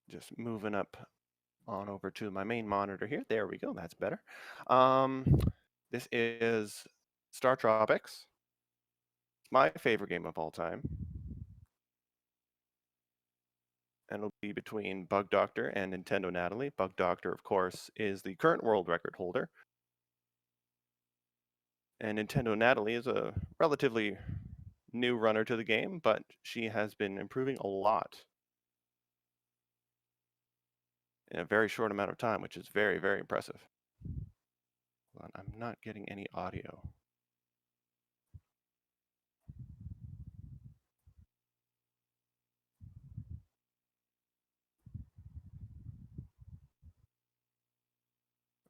Just moving up on over to my main monitor here. There we go. That's better. This is StarTropics, my favorite game of all time. And it'll be between BugDoctor and Nintendo Natalie. BugDoctor, of course, is the current world record holder. And Nintendo Natalie is a relatively new runner to the game, but she has been improving a lot in a very short amount of time, which is very, very impressive. Hold on, I'm not getting any audio.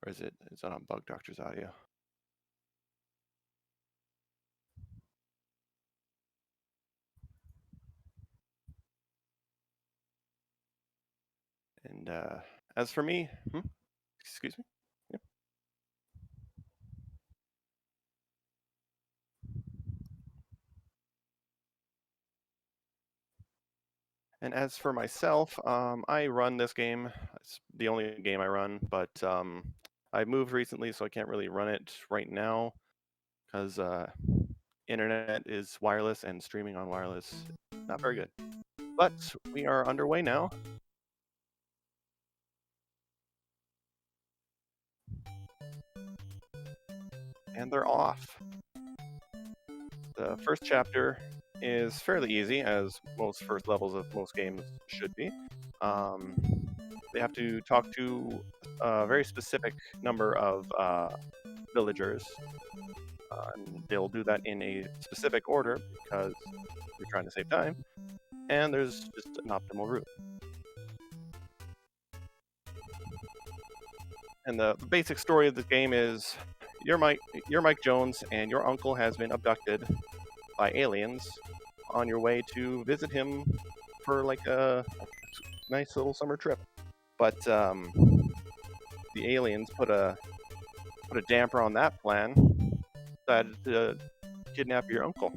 Or is it on BugDoctor's audio? And as for me, excuse me? Yep. And as for myself, I run this game. It's the only game I run, but I moved recently, so I can't really run it right now because internet is wireless and streaming on wireless not very good. But we are underway now. And they're off. The first chapter is fairly easy, as most first levels of most games should be. They have to talk to a very specific number of villagers. And they'll do that in a specific order because you're trying to save time, and there's just an optimal route. And the basic story of the game is you're Mike Jones, and your uncle has been abducted by aliens on your way to visit him for like a nice little summer trip. But the aliens put a damper on that plan, decided to kidnap your uncle.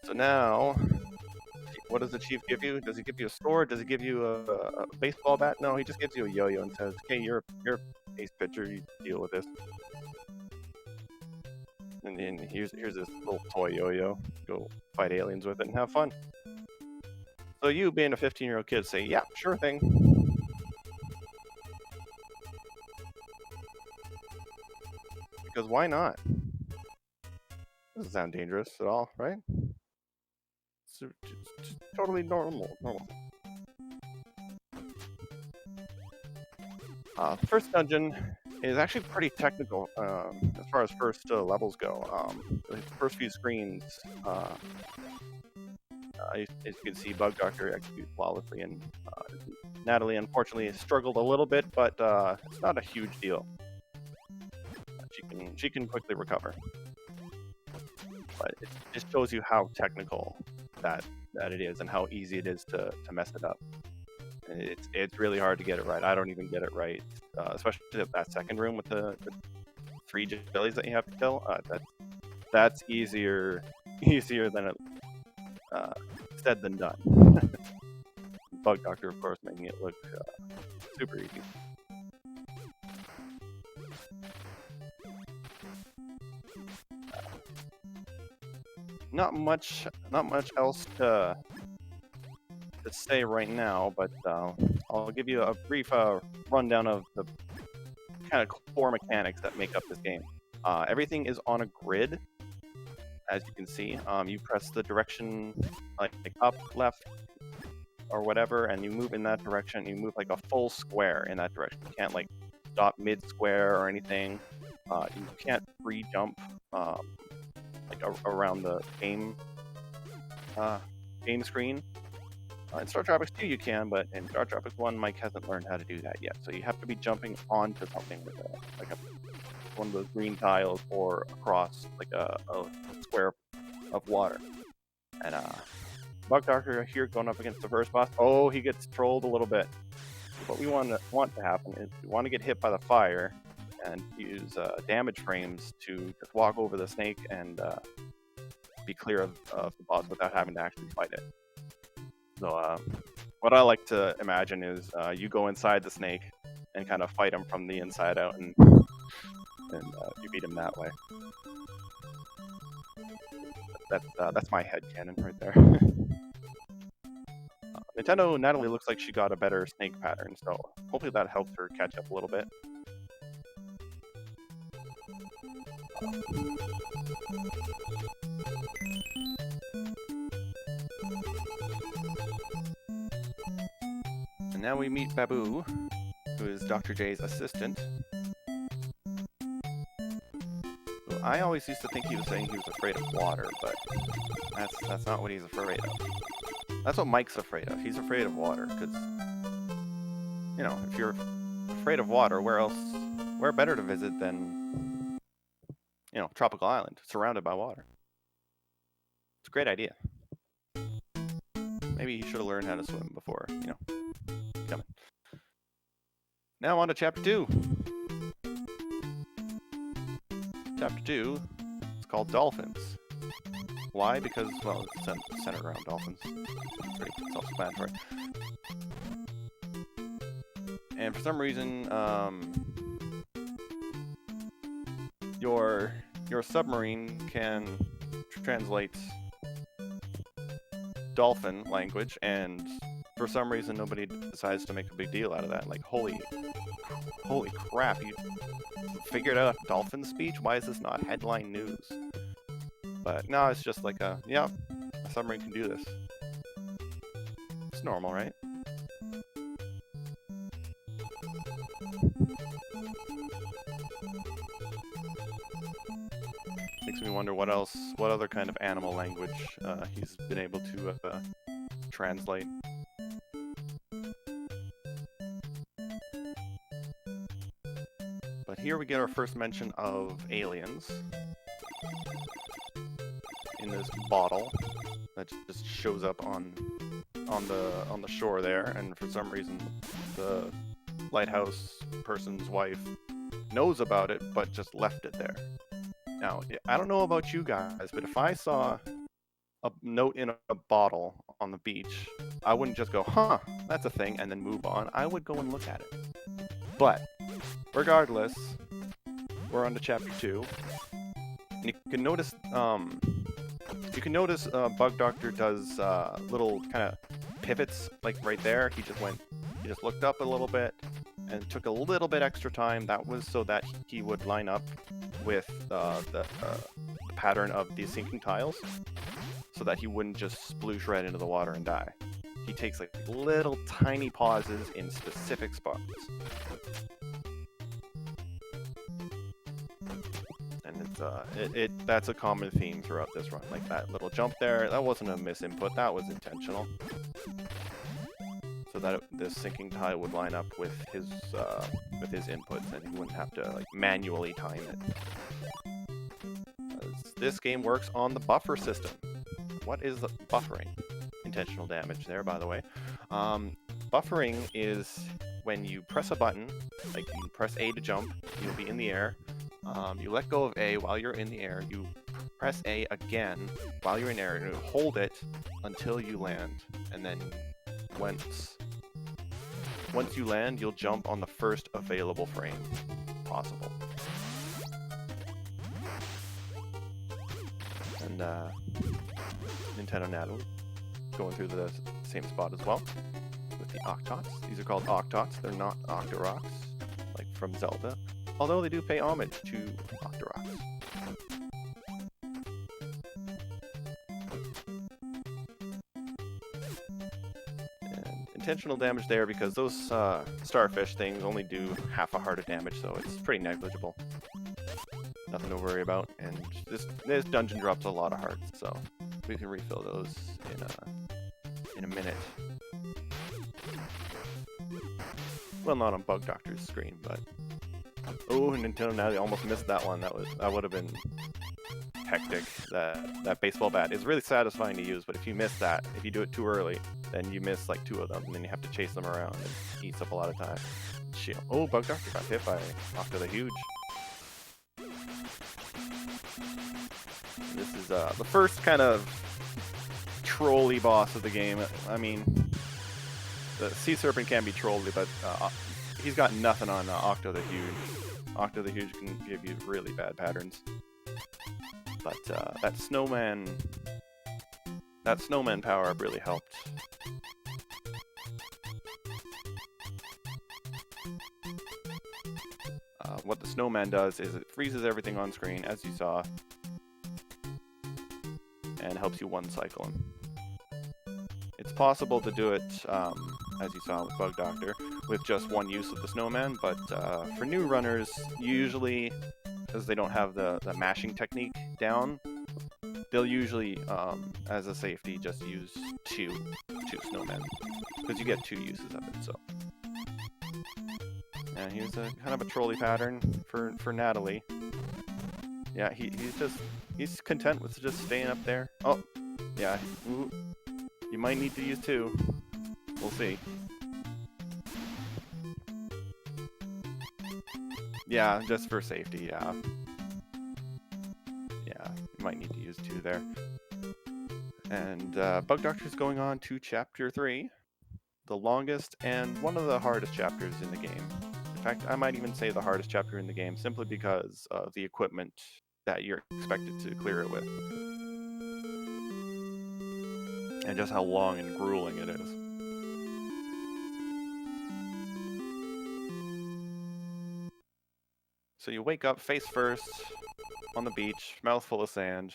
So now, what does the chief give you? Does he give you a sword? Does he give you a baseball bat? No, he just gives you a yo-yo and says, "Okay, you're ace pitcher. You deal with this." And then here's this little toy yo-yo. Go fight aliens with it and have fun. So you, being a 15-year-old kid, say, "Yeah, sure thing." Because why not? Doesn't sound dangerous at all, right? It's totally normal. The first dungeon is actually pretty technical as far as first levels go. The first few screens, as you can see, BugDoctor executes flawlessly, and Natalie unfortunately struggled a little bit, but it's not a huge deal. She can quickly recover. But it just shows you how technical that it is and how easy it is to mess it up. And it's really hard to get it right. I don't even get it right, especially that second room with the 3 jellies that you have to kill. That's easier than it said than done. BugDoctor, of course, making it look super easy. Not much else to say right now, but I'll give you a brief rundown of the kind of core mechanics that make up this game. Everything is on a grid, as you can see. You press the direction like up, left, or whatever, and you move in that direction. You move like a full square in that direction. You can't like stop mid-square or anything. You can't free jump like around the game screen. In StarTropics 2 you can, but in StarTropics 1 Mike hasn't learned how to do that yet. So you have to be jumping onto something with one of those green tiles or across like a square of water. And BugDoctor here going up against the first boss. Oh, he gets trolled a little bit. What we want to happen is we want to get hit by the fire and use damage frames to just walk over the snake and be clear of the boss without having to actually fight it. So what I like to imagine is you go inside the snake and kind of fight him from the inside out, and you beat him that way. That's my headcanon right there. Nintendo Natalie looks like she got a better snake pattern, so hopefully that helps her catch up a little bit. And now we meet Babu, who is Dr. J's assistant. So I always used to think he was saying he was afraid of water, but that's not what he's afraid of. That's what Mike's afraid of. He's afraid of water, because, you know, if you're afraid of water, where better to visit than, you know, tropical island, surrounded by water. It's a great idea. Maybe he should have learned how to swim before, you know, coming. Now on to Chapter 2. Chapter 2 is called Dolphins. Why? Because, well, it's centered around dolphins. It's pretty self-explanatory. And for some reason, your submarine can translate dolphin language, and for some reason nobody decides to make a big deal out of that. Like, holy crap, you figured out dolphin speech? Why is this not headline news? But no, it's just like a submarine can do this. It's normal, right? Makes me wonder what other kind of animal language he's been able to translate. But here we get our first mention of aliens in this bottle that just shows up on the shore there, and for some reason the lighthouse person's wife knows about it but just left it there. Now, I don't know about you guys, but if I saw a note in a bottle on the beach, I wouldn't just go, huh, that's a thing, and then move on. I would go and look at it. But regardless, we're on to Chapter 2, and you can notice BugDoctor does little kind of pivots, like right there. He just looked up a little bit and took a little bit extra time. That was so that he would line up with the pattern of these sinking tiles, so that he wouldn't just sploosh right into the water and die. He takes like little tiny pauses in specific spots. And that's a common theme throughout this run. Like that little jump there, that wasn't a misinput, that was intentional. So that this sinking tile would line up with his inputs, and he wouldn't have to like manually time it. This game works on the buffer system. What is buffering? Intentional damage there, by the way. Buffering is when you press a button, like you press A to jump, you'll be in the air. You let go of A while you're in the air, you press A again while you're in the air, and you hold it until you land. And then once you land, you'll jump on the first available frame possible. And Nintendo Natalie going through the same spot as well with the Octots. These are called Octots, they're not Octoroks, like from Zelda. Although they do pay homage to Octoroks. And intentional damage there because those starfish things only do half a heart of damage, so it's pretty negligible. Nothing to worry about. And this dungeon drops a lot of hearts, so we can refill those in a minute. Well, not on BugDoctor's screen, but oh, Nintendo Natalie almost missed that one. That would have been hectic. That baseball bat is really satisfying to use, but if you miss that, if you do it too early, then you miss like 2 of them, and then you have to chase them around, and it eats up a lot of time. Shit. Oh, BugDoctor got hit by Octo the Huge. This is the first kind of trolley boss of the game. I mean, the Sea Serpent can be trolly, but he's got nothing on Octo the Huge. Octo the Huge can give you really bad patterns. But that snowman power-up really helped. What the snowman does is it freezes everything on screen, as you saw, and helps you one cycle him. It's possible to do it, as you saw with BugDoctor, with just one use of the snowman, but for new runners, usually, because they don't have the mashing technique down, they'll usually, as a safety, just use two snowmen, because you get 2 uses of it, so. And here's kind of a trolley pattern for Natalie. Yeah, he's content with just staying up there. Oh, yeah, ooh, you might need to use 2. We'll see. Yeah, just for safety, yeah. Yeah, you might need to use 2 there. And BugDoctor's going on to Chapter 3, the longest and one of the hardest chapters in the game. In fact, I might even say the hardest chapter in the game, simply because of the equipment that you're expected to clear it with. And just how long and grueling it is. So you wake up face first, on the beach, mouth full of sand.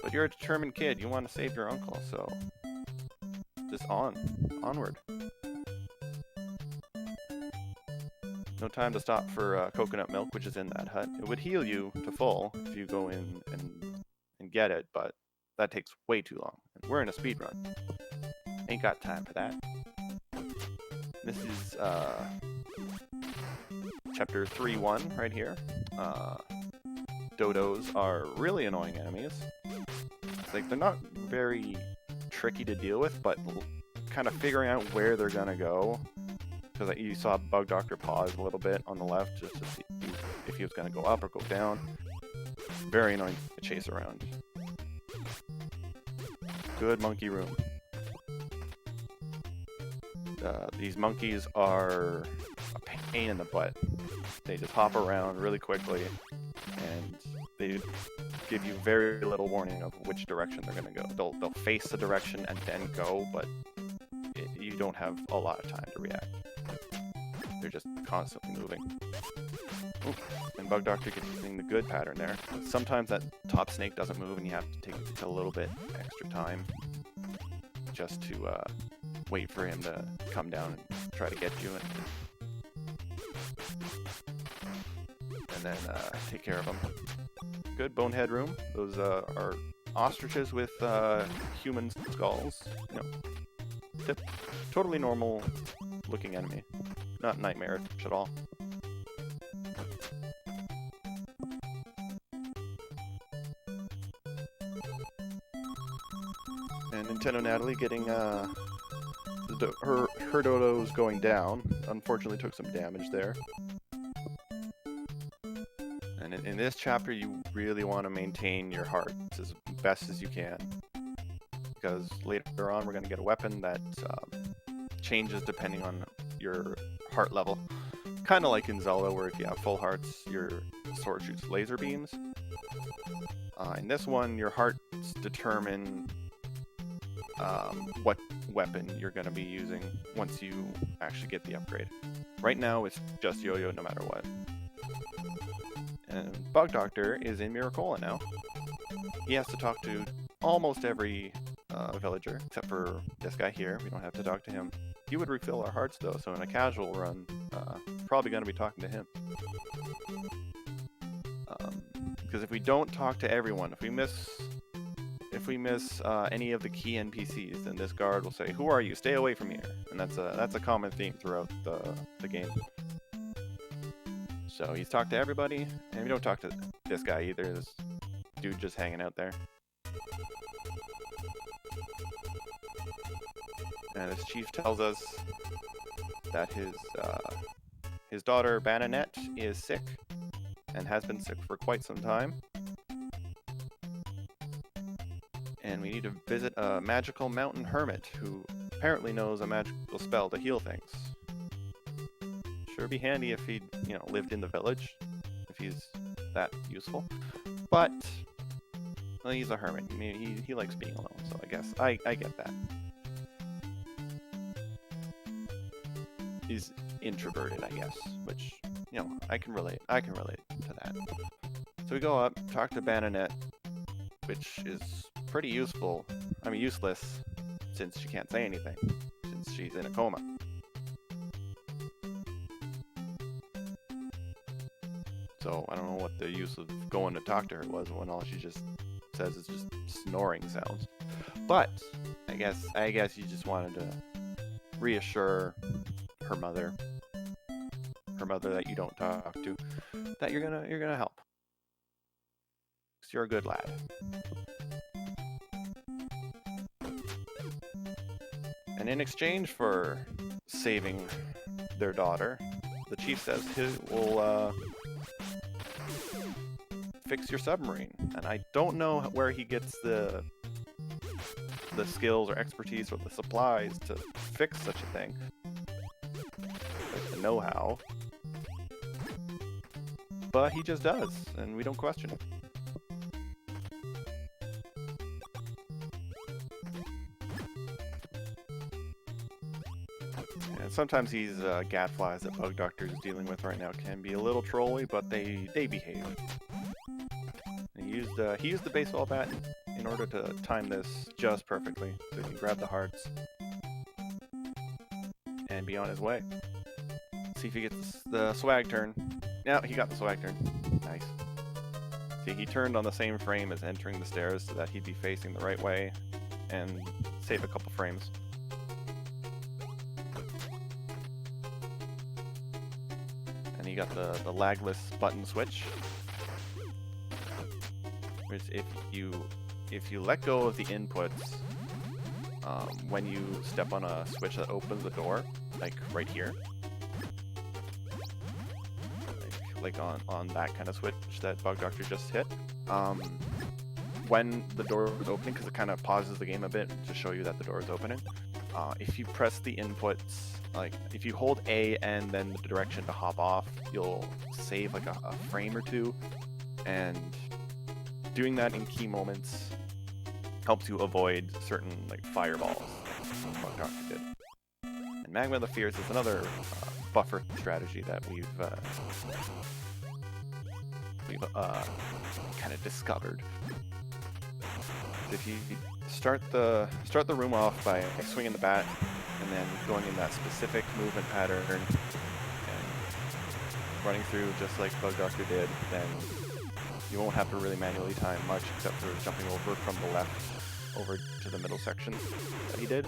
But you're a determined kid, you want to save your uncle, so just onward. No time to stop for coconut milk, which is in that hut. It would heal you to full if you go in and get it, but that takes way too long. And we're in a speed run. Ain't got time for that. This is Chapter 3.1 right here. Dodos are really annoying enemies. It's like they're not very tricky to deal with, but kind of figuring out where they're gonna go. Because you saw BugDoctor pause a little bit on the left just to see if he was gonna go up or go down. Very annoying to chase around. Good monkey room. These monkeys are a pain in the butt. They just hop around really quickly, and they give you very little warning of which direction they're going to go. They'll face the direction and then go, but you don't have a lot of time to react. They're just constantly moving. Ooh, and BugDoctor gets using the good pattern there. Sometimes that top snake doesn't move, and you have to take a little bit extra time just to wait for him to come down and try to get you, and then take care of him. Good bonehead room. Those are ostriches with human skulls. You know, totally normal looking enemy. Not nightmarish at all. And Nintendo Natalie getting her dodos going down. Unfortunately took some damage there. And in this chapter you really want to maintain your hearts as best as you can. Because later on we're going to get a weapon that changes depending on your heart level. Kind of like in Zelda, where if you have full hearts, your sword shoots laser beams. In this one, your hearts determine what weapon you're going to be using once you actually get the upgrade. Right now, it's just yo-yo no matter what. And BugDoctor is in Miracola now. He has to talk to almost every villager, except for this guy here. We don't have to talk to him. He would refill our hearts though, so in a casual run, probably going to be talking to him. Because if we don't talk to everyone, if we miss any of the key NPCs, then this guard will say, "Who are you? Stay away from here." And that's a common theme throughout the game. So he's talked to everybody, and we don't talk to this guy either. This dude just hanging out there. And this chief tells us that his daughter Bananette is sick, and has been sick for quite some time. and we need to visit a magical Mountain Hermit who apparently knows a magical spell to heal things. Sure be handy if he, you know, lived in the village, if he's that useful. But well, he's a hermit. I mean, he likes being alone, so I guess I get that. He's introverted, I guess, which, you know, I can relate to that. So we go up, talk to Bananette, which is pretty useful. I mean, useless, since she can't say anything, since she's in a coma. So I don't know what the use of going to talk to her was when all she just says is just snoring sounds. But I guess you just wanted to reassure her mother that you don't talk to, that you're gonna help. 'Cause you're a good lad. And in exchange for saving their daughter, the chief says he will fix your submarine. And I don't know where he gets the skills or expertise or the supplies to fix such a thing. Like the know-how. But he just does, and we don't question it. And sometimes these gadflies that BugDoctor is dealing with right now can be a little trolly, but they behave. And he used the baseball bat in order to time this just perfectly, so he can grab the hearts and be on his way. See if he gets the swag turn. Yeah, he got the swag turn. Nice. See, he turned on the same frame as entering the stairs so that he'd be facing the right way and save a couple frames. And he got the lagless button switch. Which if you let go of the inputs when you step on a switch that opens the door, like right here, like on that kind of switch that BugDoctor just hit, when the door is opening, because it kind of pauses the game a bit to show you that the door is opening, if you press the inputs, like if you hold A and then the direction to hop off, you'll save like a frame or two, and doing that in key moments helps you avoid certain like fireballs, like BugDoctor did. And Magma of the Fierce is another buffer strategy that we've kind of discovered. If you start the room off by swinging the bat and then going in that specific movement pattern and running through just like BugDoctor did, then you won't have to really manually time much except for jumping over from the left over to the middle section that he did.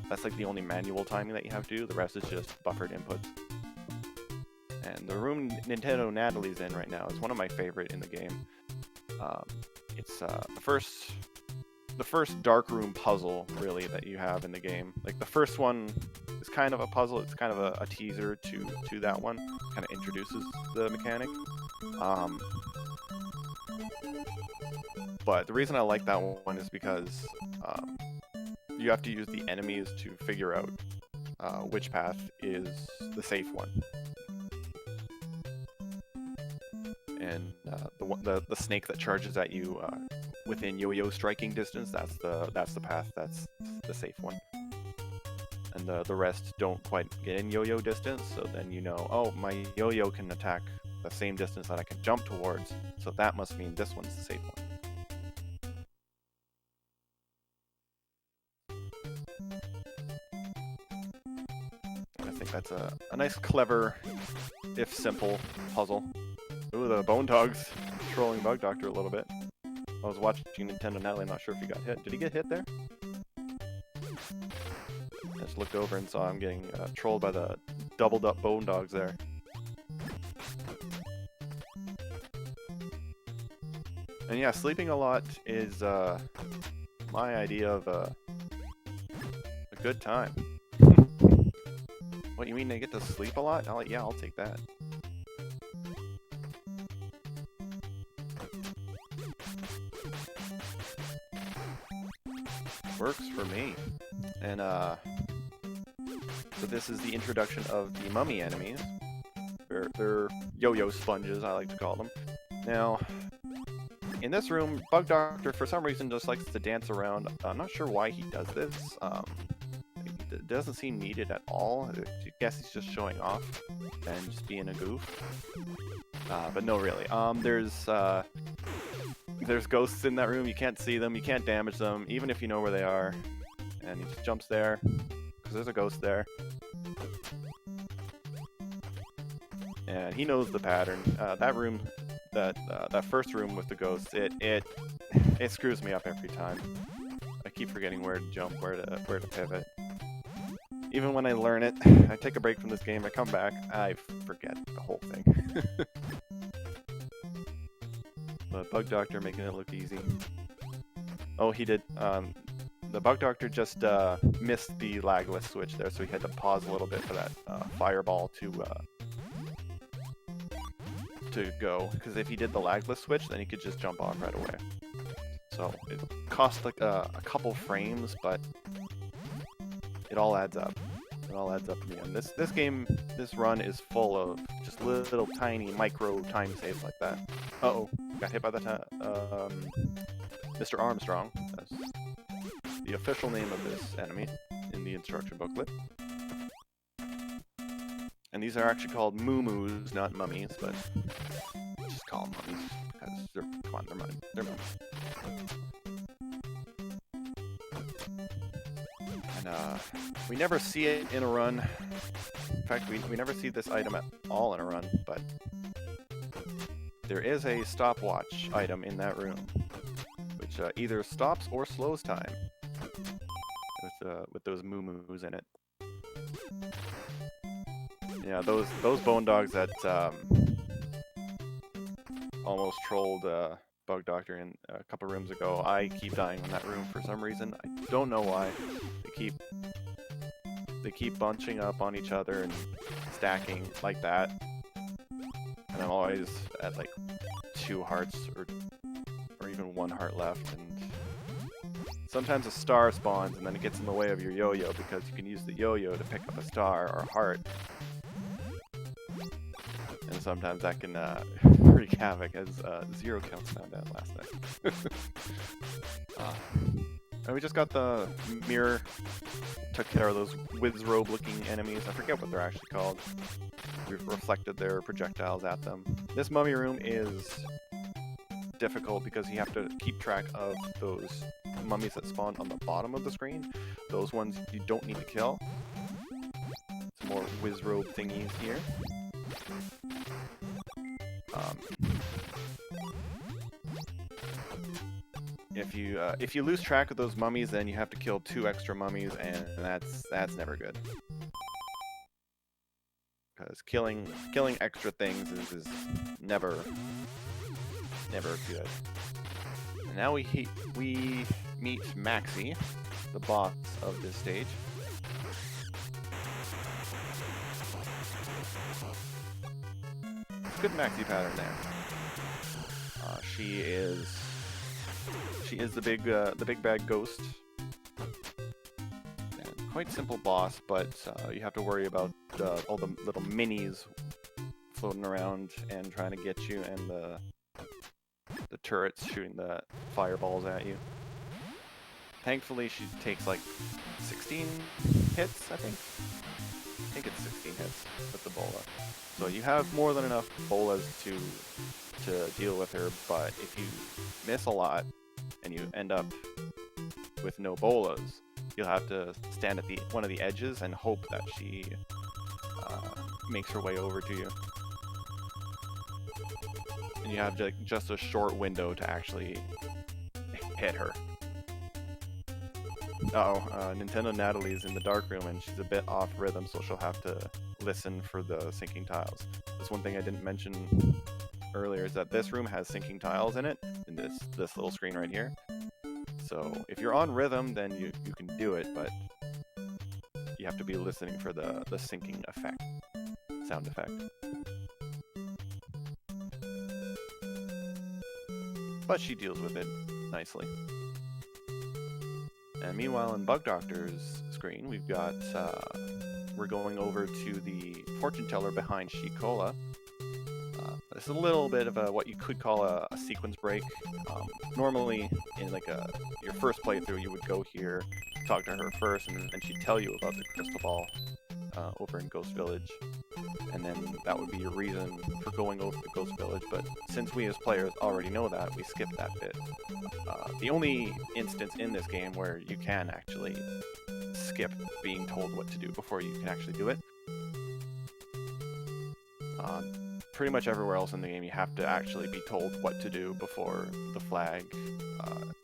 That's like the only manual timing that you have to do. The rest is just buffered inputs. And the room Nintendo Natalie's in right now is one of my favorite in the game. It's the first dark room puzzle really that you have in the game. Like the first one is kind of a puzzle. It's kind of a teaser to that one. Kind of introduces the mechanic. But the reason I like that one is because you have to use the enemies to figure out which path is the safe one. And the snake that charges at you within yo-yo striking distance, that's the path that's the safe one. And the rest don't quite get in yo-yo distance, so then you know, oh, my yo-yo can attack the same distance that I can jump towards, so that must mean this one's the safe one. I think that's a nice, clever, if simple, puzzle. Ooh, the Bone Dog's trolling BugDoctor a little bit. I was watching Nintendo Natalie, I'm not sure if he got hit. Did he get hit there? I just looked over and saw him getting trolled by the doubled up Bone Dogs there. And yeah, sleeping a lot is my idea of a good time. What, you mean they get to sleep a lot? Yeah, I'll take that. Works for me. And so this is the introduction of the mummy enemies. They're yo-yo sponges, I like to call them. Now, in this room, BugDoctor for some reason just likes to dance around. I'm not sure why he does this. It doesn't seem needed at all. I guess he's just showing off and just being a goof. But no, really. There's ghosts in that room. You can't see them. You can't damage them, even if you know where they are. And he just jumps there because there's a ghost there. And he knows the pattern. That room, that first room with the ghosts, it screws me up every time. I keep forgetting where to jump, where to pivot. Even when I learn it, I take a break from this game, I come back, I forget the whole thing. But BugDoctor making it look easy. Oh, he did. The BugDoctor just missed the lagless switch there, so he had to pause a little bit for that fireball to go. Because if he did the lagless switch, then he could just jump off right away. So it cost like a couple frames, but it all adds up. It all adds up in the end. This run is full of just little tiny micro time saves like that. Uh-oh, got hit by the Mr. Armstrong. That's the official name of this enemy in the instruction booklet. And these are actually called moo-moos, not mummies, but just call them mummies because they're mummies. And we never see it in a run. In fact, we never see this item at all in a run, but there is a stopwatch item in that room, which either stops or slows time with those moo-moos in it. Yeah, those bone dogs that almost trolled BugDoctor in a couple rooms ago. I keep dying in that room for some reason. I don't know why. They keep bunching up on each other and stacking like that. And I'm always at like 2 hearts or even 1 heart left. And sometimes a star spawns and then it gets in the way of your yo-yo because you can use the yo-yo to pick up a star or a heart. And sometimes that can wreak havoc, as 0 kills found out last night. And we just got the mirror, took care of those Wizrobe looking enemies. I forget what they're actually called. We've reflected their projectiles at them. This mummy room is difficult because you have to keep track of those mummies that spawn on the bottom of the screen. Those ones you don't need to kill. Some more Wizrobe thingies here. If you lose track of those mummies, then you have to kill 2 extra mummies, and that's never good. Because killing extra things is never good. And now we meet Maxie, the boss of this stage. Good Maxie pattern there. She is the big bad ghost. And quite simple boss, but you have to worry about all the little minis floating around and trying to get you, and the turrets shooting the fireballs at you. Thankfully, she takes like 16 hits, I think. I think it's 16 hits with the bola. So you have more than enough bolas to deal with her, but if you miss a lot and you end up with no bolas, you'll have to stand at one of the edges and hope that she makes her way over to you. And you have just a short window to actually hit her. Nintendo Natalie's in the dark room and she's a bit off rhythm, so she'll have to listen for the sinking tiles. That's one thing I didn't mention earlier, is that this room has sinking tiles in it, in this little screen right here. So if you're on rhythm, then you can do it, but you have to be listening for the sinking effect, sound effect. But she deals with it nicely. And meanwhile, in BugDoctor's screen, we've got, we're going over to the fortune teller behind Shikola. This is a little bit of what you could call a sequence break. Normally, in like your first playthrough, you would go here, talk to her first, and then she'd tell you about the crystal ball over in Ghost Village. And then that would be your reason for going over to Ghost Village, but since we as players already know that, we skip that bit. The only instance in this game where you can actually skip being told what to do before you can actually do it. Pretty much everywhere else in the game you have to actually be told what to do before the flag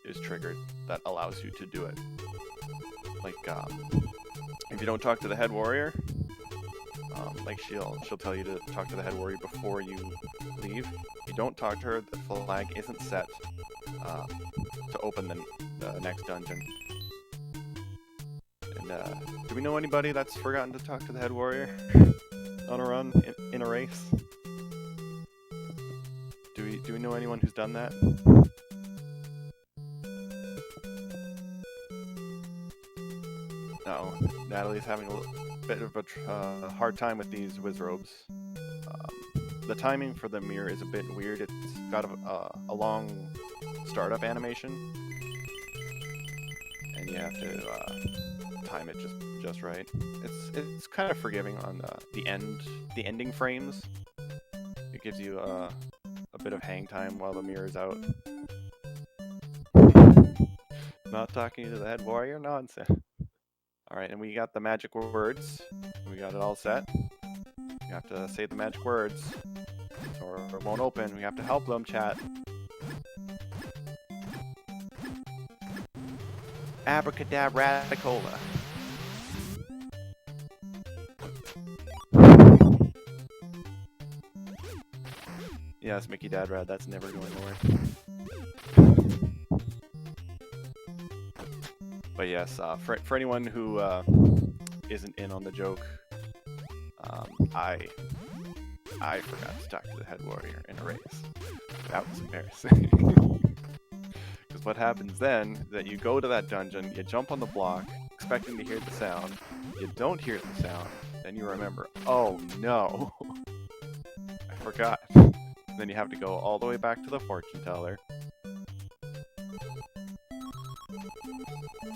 is triggered that allows you to do it. Like, if you don't talk to the head warrior, like she'll tell you to talk to the head warrior before you leave. If you don't talk to her, the flag isn't set to open the next dungeon. And do we know anybody that's forgotten to talk to the head warrior on a run in a race? Do we know anyone who's done that? No, Natalie's having a bit of a hard time with these Wizrobes. The timing for the mirror is a bit weird. It's got a long startup animation, and you have to time it just right. It's kind of forgiving on the ending frames. It gives you a bit of hang time while the mirror is out. Not talking to the head warrior? Nonsense. Alright, and we got the magic words. We got it all set. You have to say the magic words, or it won't open. We have to help them, chat. Abracadabra radicola. Yes, Mickey Dadrad, that's never going to work. But yes, for anyone who isn't in on the joke, I forgot to talk to the head warrior in a race. That was embarrassing. Because what happens then is that you go to that dungeon, you jump on the block, expecting to hear the sound, you don't hear the sound, then you remember, oh no, I forgot. Then you have to go all the way back to the fortune teller.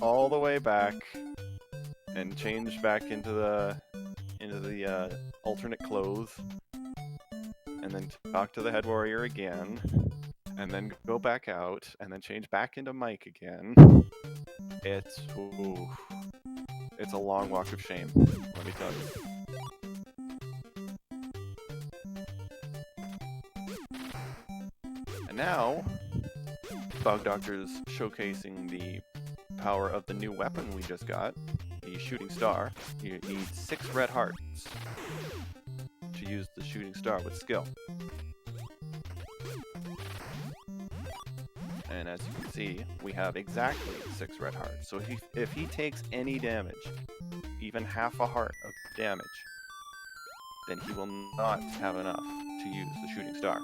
All the way back and change back into the alternate clothes, and then talk to the head warrior again, and then go back out and then change back into Mike again. It's a long walk of shame, let me tell you. And now BugDoctor's showcasing the power of the new weapon we just got, the shooting star. You need 6 red hearts to use the shooting star with skill. And as you can see, we have exactly 6 red hearts. So if he takes any damage, even half a heart of damage, then he will not have enough to use the shooting star.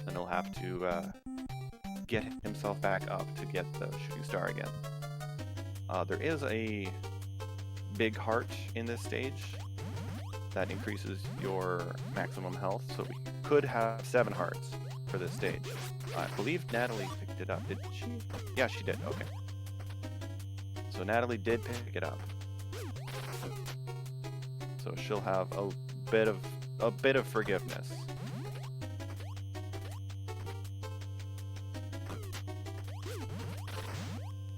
And he'll have to get himself back up to get the shooting star again. There is a big heart in this stage that increases your maximum health, so we could have 7 hearts for this stage. I believe Natalie picked it up, didn't she? Yeah, she did, okay. So Natalie did pick it up. So she'll have a bit of forgiveness.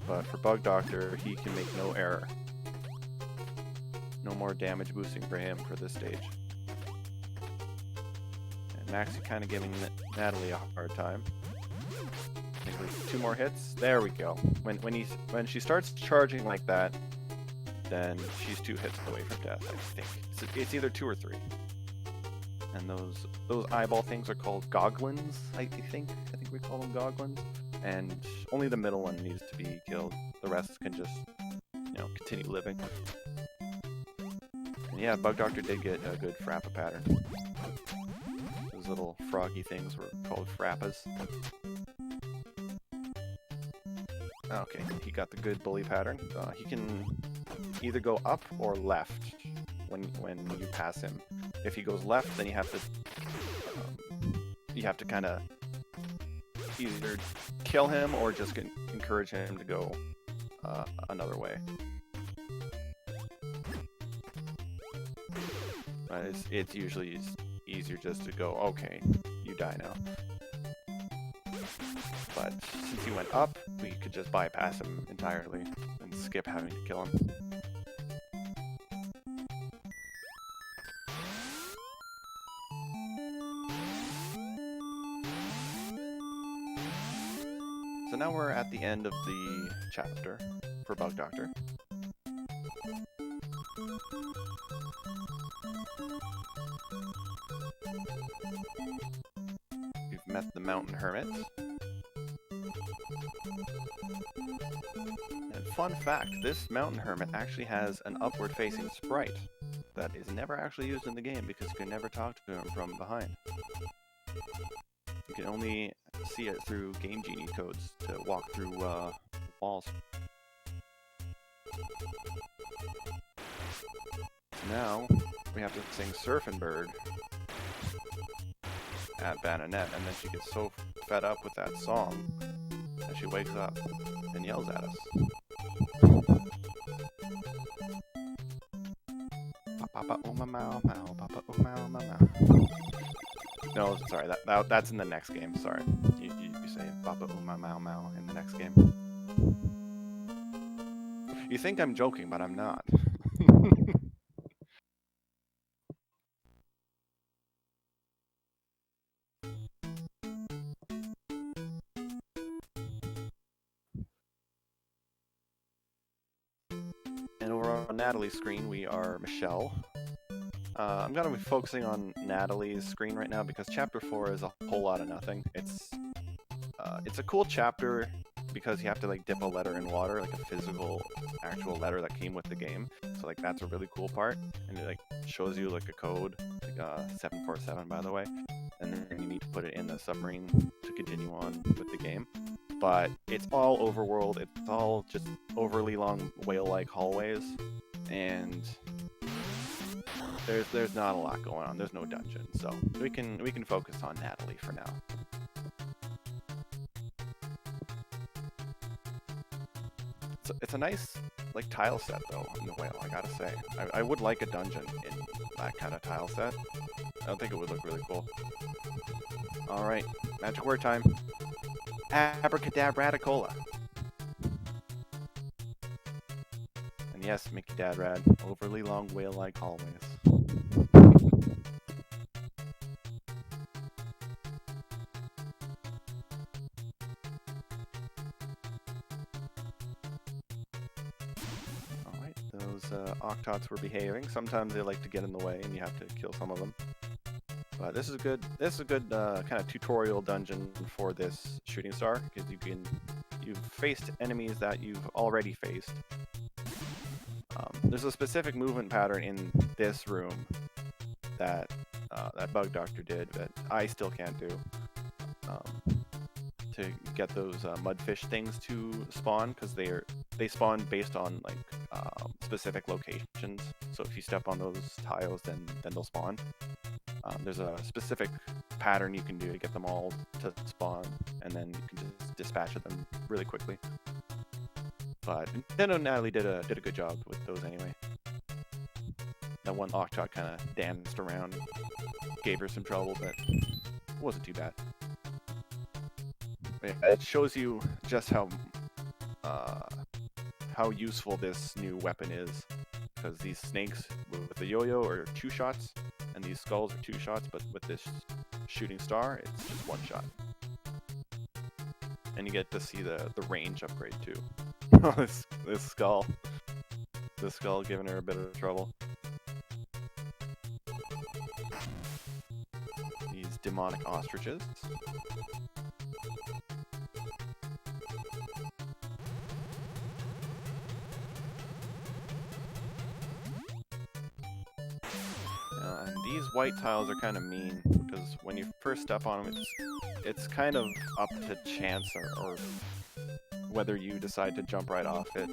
But for BugDoctor, he can make no error. No more damage boosting for him for this stage. And Max is kind of giving Natalie a hard time. I think there's 2 more hits. There we go. When she starts charging like that, then she's 2 hits away from death, I think. It's either 2 or 3. And those eyeball things are called goglins, I think we call them goglins. And only the middle one needs to be killed. The rest can just, continue living. And yeah, BugDoctor did get a good frappa pattern. Those little froggy things were called frappas. Okay, he got the good bully pattern. He can either go up or left when you pass him. If he goes left, then you have to kind of either kill him or just encourage him to go another way. It's usually easier just to go, okay, you die now. But since he went up, we could just bypass him entirely and skip having to kill him. So now we're at the end of the chapter for BugDoctor. We've met the Mountain Hermit. And fun fact, this Mountain Hermit actually has an upward-facing sprite that is never actually used in the game because you can never talk to him from behind. You can only see it through Game Genie codes to walk through walls. Now, we have to sing Surfin' Bird at Bananette, and then she gets so fed up with that song that she wakes up and yells at us. Papa uma mau mau, papa uma mau mau. No, sorry, that's in the next game, sorry. You say papa uma mau mau in the next game. You think I'm joking, but I'm not. And over on Natalie's screen, we are Michelle. I'm going to be focusing on Natalie's screen right now because Chapter 4 is a whole lot of nothing. It's a cool chapter because you have to like dip a letter in water, like a physical, actual letter that came with the game. So like that's a really cool part, and it like shows you like a code, like 747 by the way, and then you need to put it in the submarine to continue on with the game. But it's all overworld. It's all just overly long whale-like hallways, and there's not a lot going on. There's no dungeon, so we can focus on Natalie for now. It's a nice like tile set though in the whale, I gotta say. I would like a dungeon in that kind of tile set. I don't think it would look really cool. All right, magic word time. Abracadabraticola. And yes, Mickey Dad Rad, overly long whale-like hallways. Alright, those octots were behaving. Sometimes they like to get in the way and you have to kill some of them. But this is a good kind of tutorial dungeon for this shooting star because you've faced enemies that you've already faced. There's a specific movement pattern in this room that BugDoctor did that I still can't do to get those mudfish things to spawn because they spawn based on like specific locations. So if you step on those tiles, then they'll spawn. There's a specific pattern you can do to get them all to spawn, and then you can just dispatch them really quickly. But Nintendo Natalie did a good job with those anyway. That one Octot kind of danced around, gave her some trouble, but it wasn't too bad. But yeah, it shows you just how useful this new weapon is, because these snakes with the yo-yo are 2 shots. And these skulls are 2 shots, but with this shooting star, it's just 1 shot. And you get to see the range upgrade too. this skull giving her a bit of trouble. These demonic ostriches. And these white tiles are kind of mean because when you first step on them, it's kind of up to chance or whether you decide to jump right off it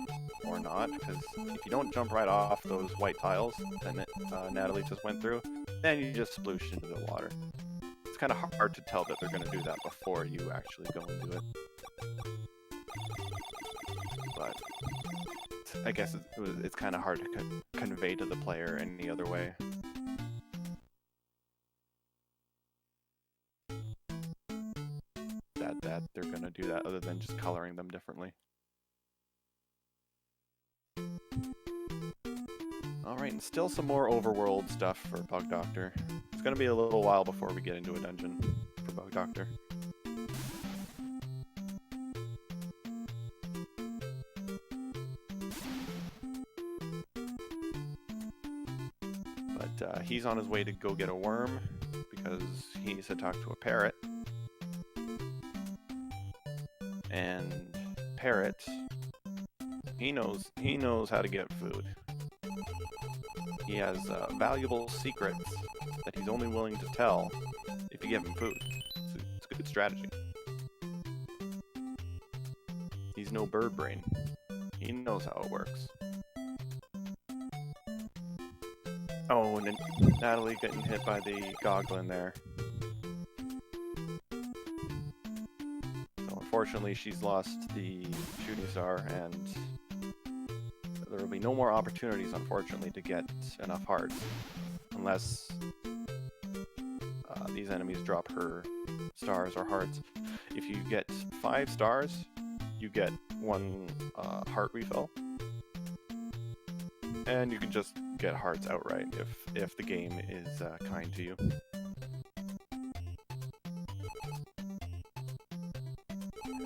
or not, because if you don't jump right off those white tiles that Natalie just went through, then you just sploosh into the water. It's kind of hard to tell that they're going to do that before you actually go and do it. But I guess it's kind of hard to convey to the player any other way. That they're going to do that other than just coloring them differently. Alright, and still some more overworld stuff for BugDoctor. It's going to be a little while before we get into a dungeon for BugDoctor. But he's on his way to go get a worm because he needs to talk to a parrot. And Parrot, he knows how to get food. He has valuable secrets that he's only willing to tell if you give him food. It's a good strategy. He's no bird brain. He knows how it works. Oh, and then Natalie getting hit by the goblin there. Unfortunately, she's lost the shooting star, and there will be no more opportunities, unfortunately, to get enough hearts, unless these enemies drop her stars or hearts. If you get 5 stars, you get 1 heart refill, and you can just get hearts outright if the game is kind to you.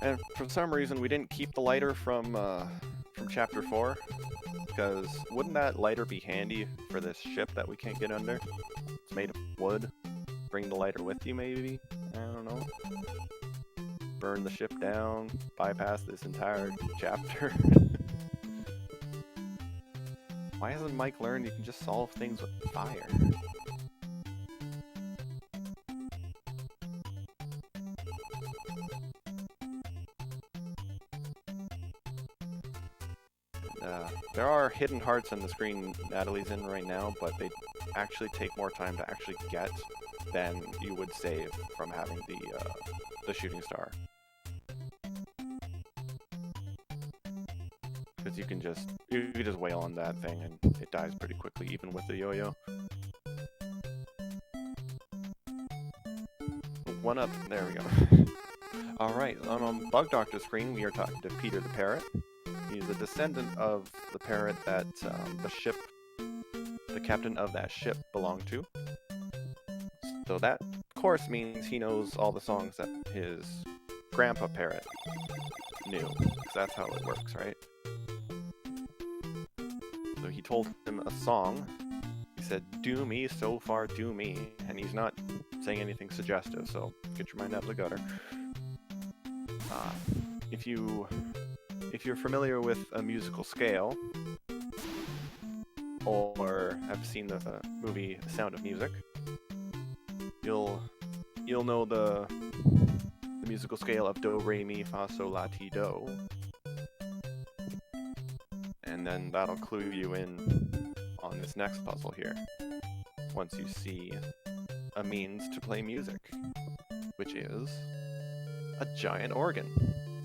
And for some reason, we didn't keep the lighter from Chapter 4, because wouldn't that lighter be handy for this ship that we can't get under? It's made of wood. Bring the lighter with you, maybe? I don't know. Burn the ship down, bypass this entire chapter. Why hasn't Mike learned you can just solve things with fire? There are hidden hearts on the screen Natalie's in right now, but they actually take more time to actually get than you would save from having the shooting star. Because you can just wail on that thing and it dies pretty quickly, even with the yo-yo. One up, there we go. Alright, on BugDoctor's screen we are talking to Peter the Parrot. He's a descendant of the parrot that the captain of that ship belonged to. So that, of course, means he knows all the songs that his grandpa parrot knew, because that's how it works, right? So he told him a song. He said, "Do me, so far, do me," and he's not saying anything suggestive, so get your mind out of the gutter. If you're familiar with a musical scale, or have seen the movie Sound of Music, you'll know the musical scale of do, re, mi, fa, sol, la, ti, do, and then that'll clue you in on this next puzzle here. Once you see a means to play music, which is a giant organ.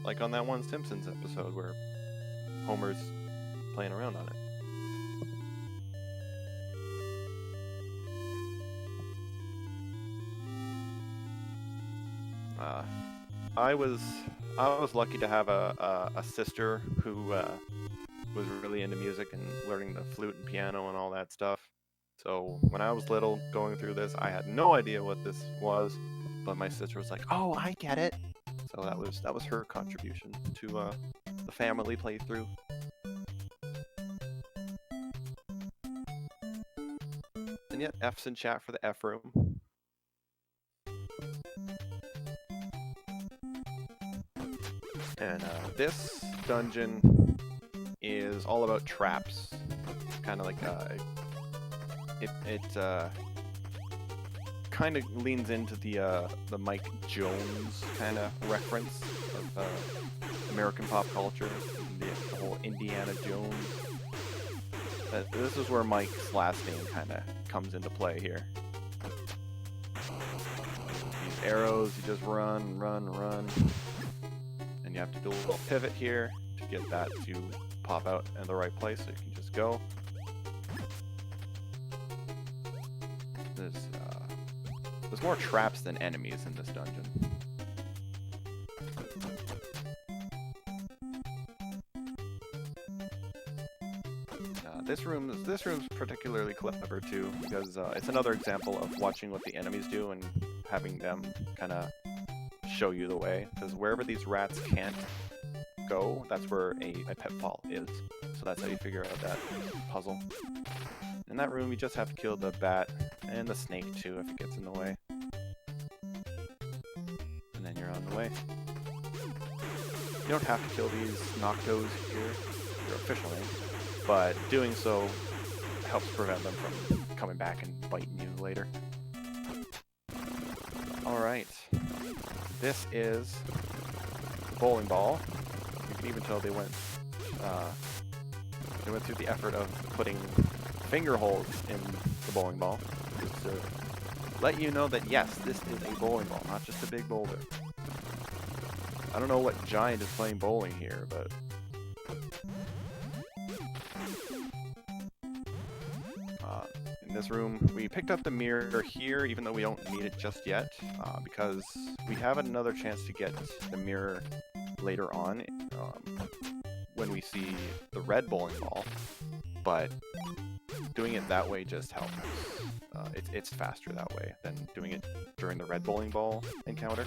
Like on that one Simpsons episode where Homer's playing around on it. I was lucky to have a sister who was really into music and learning the flute and piano and all that stuff. So when I was little going through this, I had no idea what this was, but my sister was like, "Oh, I get it." So that was her contribution to the family playthrough. And yet, F's in chat for the F room. And this dungeon is all about traps. Kind of like it kind of leans into the Mike Jones kind of reference of American pop culture, the whole Indiana Jones. This is where Mike's last name kind of comes into play here. These arrows, you just run, run, run. And you have to do a little pivot here to get that to pop out in the right place, so you can just go. There's more traps than enemies in this dungeon. This room's particularly clever too, because it's another example of watching what the enemies do and having them kind of show you the way. Because wherever these rats can't go, that's where a pitfall is. So that's how you figure out that puzzle. In that room, you just have to kill the bat and the snake too if it gets in the way. And then you're on the way. You don't have to kill these Noctos here, your official name, but doing so helps prevent them from coming back and biting you later. Alright, this is the bowling ball. You can even tell they went through the effort of putting finger holes in the bowling ball, just to let you know that yes, this is a bowling ball, not just a big boulder. I don't know what giant is playing bowling here, but in this room, we picked up the mirror here, even though we don't need it just yet, because we have another chance to get the mirror later on, when we see the red bowling ball, but doing it that way just helps. It's faster that way than doing it during the red bowling ball encounter,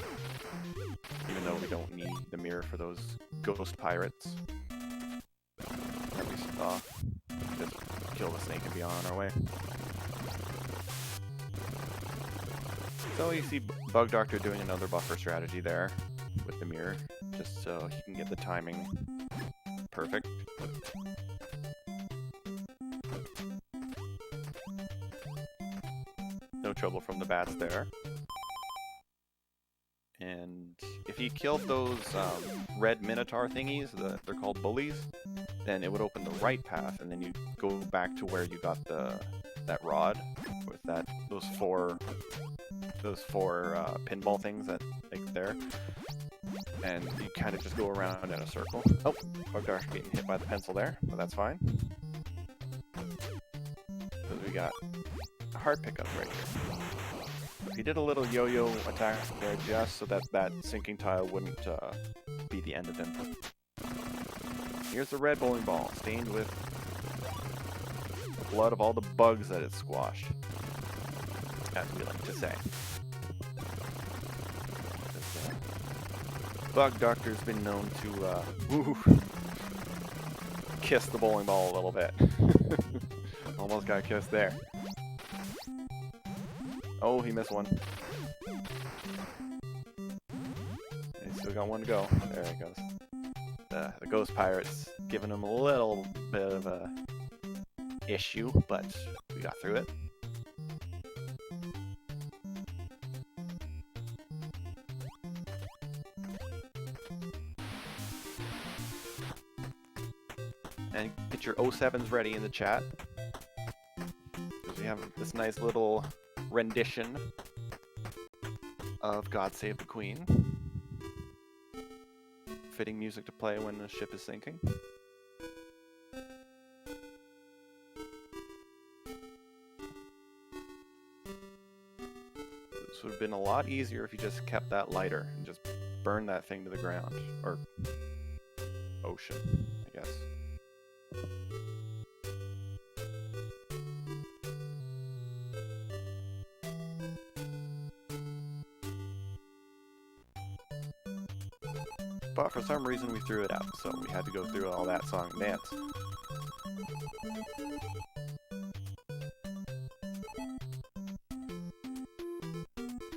even though we don't need the mirror for those ghost pirates that we saw. Just kill the snake and be on our way. So you see BugDoctor doing another buffer strategy there with the mirror, just so he can get the timing perfect. No trouble from the bats there. And if he killed those red minotaur thingies, they're called bullies, then it would open the right path, and then you go back to where you got that rod with those four pinball things that like there, and you kind of just go around in a circle. Oh, BugDoctor getting hit by the pencil there, but that's fine. Because we got a heart pickup right here. He did a little yo-yo attack there just so that sinking tile wouldn't be the end of him. Here's the red bowling ball, stained with the blood of all the bugs that it squashed, as we like to say. BugDoctor's been known to kiss the bowling ball a little bit. Almost got kissed there. Oh, he missed one. He's still got one to go. There he goes. The ghost pirate's giving him a little bit of a issue, but we got through it. And get your 07s ready in the chat, because we have this nice little rendition of God Save the Queen. Fitting music to play when the ship is sinking. This would have been a lot easier if you just kept that lighter and just burned that thing to the ground. Or ocean, I guess. But for some reason we threw it out, so we had to go through all that song and dance.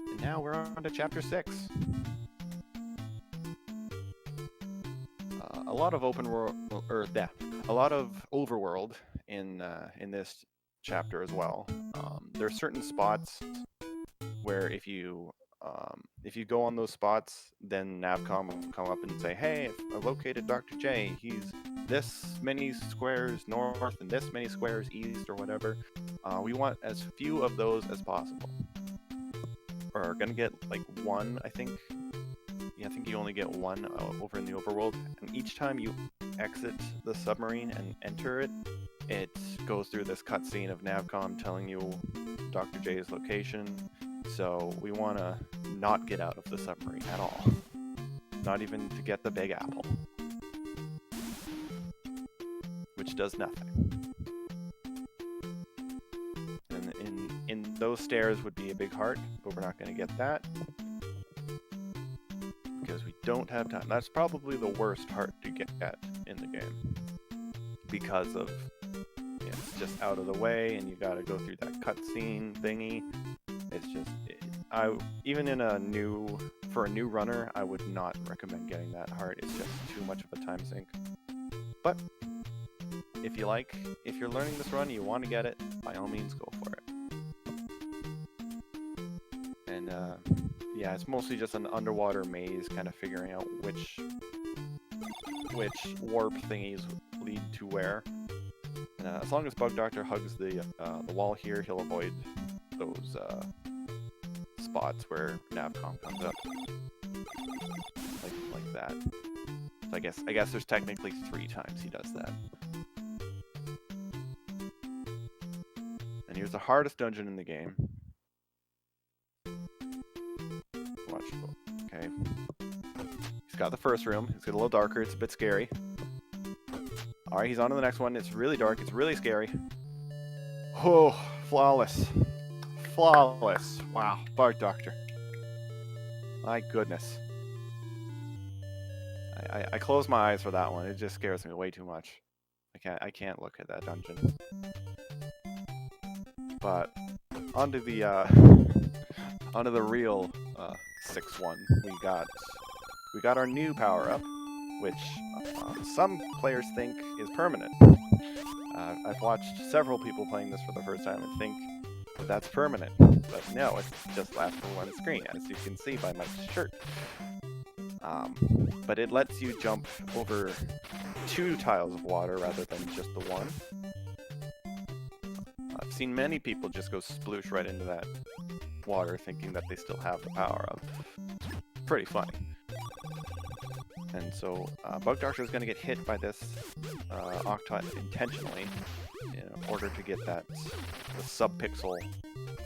And now we're on to Chapter 6. A lot of open world, a lot of overworld in this chapter as well. There are certain spots where if you if you go on those spots, then Navcom will come up and say, hey, I located Dr. J. He's this many squares north and this many squares east or whatever. We want as few of those as possible. We're gonna get like one, I think. Yeah, I think you only get one over in the overworld. And each time you exit the submarine and enter it, it goes through this cutscene of Navcom telling you Dr. J's location. So we want to not get out of the submarine at all. Not even to get the Big Apple. Which does nothing. And in those stairs would be a big heart, but we're not going to get that. Because we don't have time. That's probably the worst heart to get in the game. Because of, it's just out of the way and you gotta go through that cutscene thingy. It's just, even for a new runner, I would not recommend getting that heart. It's just too much of a time sink. But if you're learning this run, you want to get it, by all means go for it. And yeah, it's mostly just an underwater maze, kind of figuring out which warp thingies lead to where. And, as long as BugDoctor hugs the wall here, he'll avoid those spots where Navcom comes up, like that. So I guess there's technically 3 times he does that. And here's the hardest dungeon in the game. Watch. Okay. He's got the first room. It's a little darker. It's a bit scary. All right, he's on to the next one. It's really dark. It's really scary. Oh, flawless. Flawless. Wow, BugDoctor. My goodness. I close my eyes for that one. It just scares me way too much. I can't look at that dungeon. But onto the real 6-1. We got our new power up, which some players think is permanent. I've watched several people playing this for the first time and think that that's permanent, but no, it just lasts for one screen, as you can see by my shirt. But it lets you jump over 2 tiles of water rather than just the one. I've seen many people just go sploosh right into that water thinking that they still have the power up. Pretty funny. And so BugDoctor is going to get hit by this Octot intentionally in order to get the sub-pixel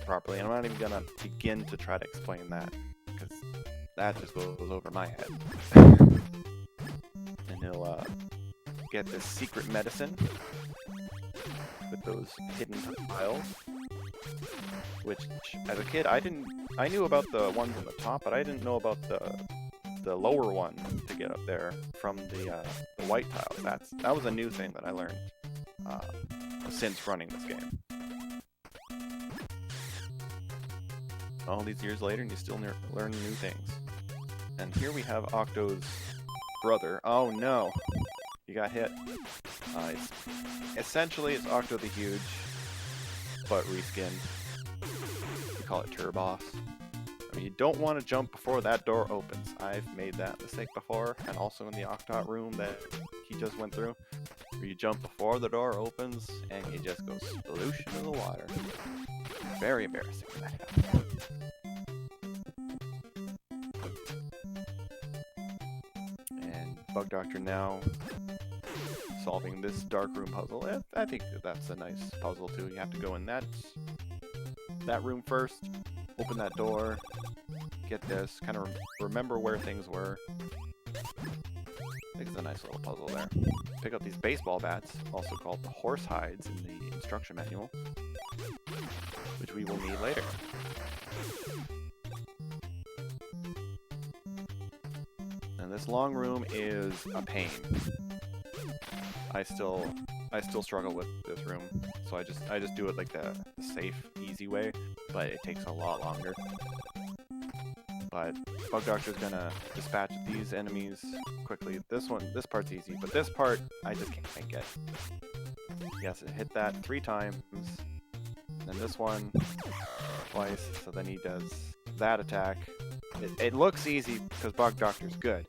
properly. And I'm not even going to begin to try to explain that, because that just goes over my head. And he'll get this secret medicine with those hidden tiles, which as a kid I knew about the ones on the top, but I didn't know about the lower one to get up there from the white tile. That was a new thing that I learned since running this game. All these years later, and you still learn new things. And here we have Octo's brother. Oh no, you got hit. Essentially, it's Octo the Huge, but reskinned. We call it Turboss. I mean, you don't want to jump before that door opens. I've made that mistake before, and also in the Octot room that he just went through, where you jump before the door opens, and you just go sploosh into the water. Very embarrassing when that happens. And BugDoctor now solving this dark room puzzle. I think that's a nice puzzle too. You have to go in that room first, open that door, get this, kind of remember where things were. I think it's a nice little puzzle there. Pick up these baseball bats, also called the horse hides in the instruction manual, which we will need later. And this long room is a pain. I still struggle with this room, so I just do it like the safe, easy way, but it takes a lot longer. But BugDoctor's gonna dispatch these enemies quickly. This part's easy, but this part I just can't get. He has to hit that 3 times, and then this one twice. So then he does that attack, it looks easy because BugDoctor's good,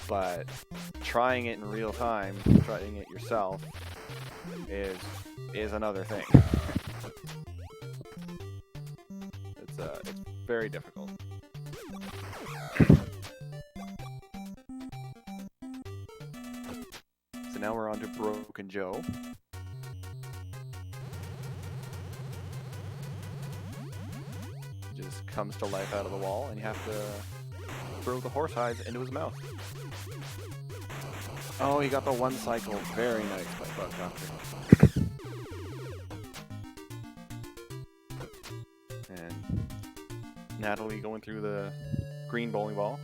but trying it in real time, trying it yourself, is another thing. It's very difficult. So now we're on to Broken Joe. Just comes to life out of the wall, and you have to throw the horse hides into his mouth. Oh, he got the one cycle. Very nice by BugDoctor. And Natalie going through the green bowling ball.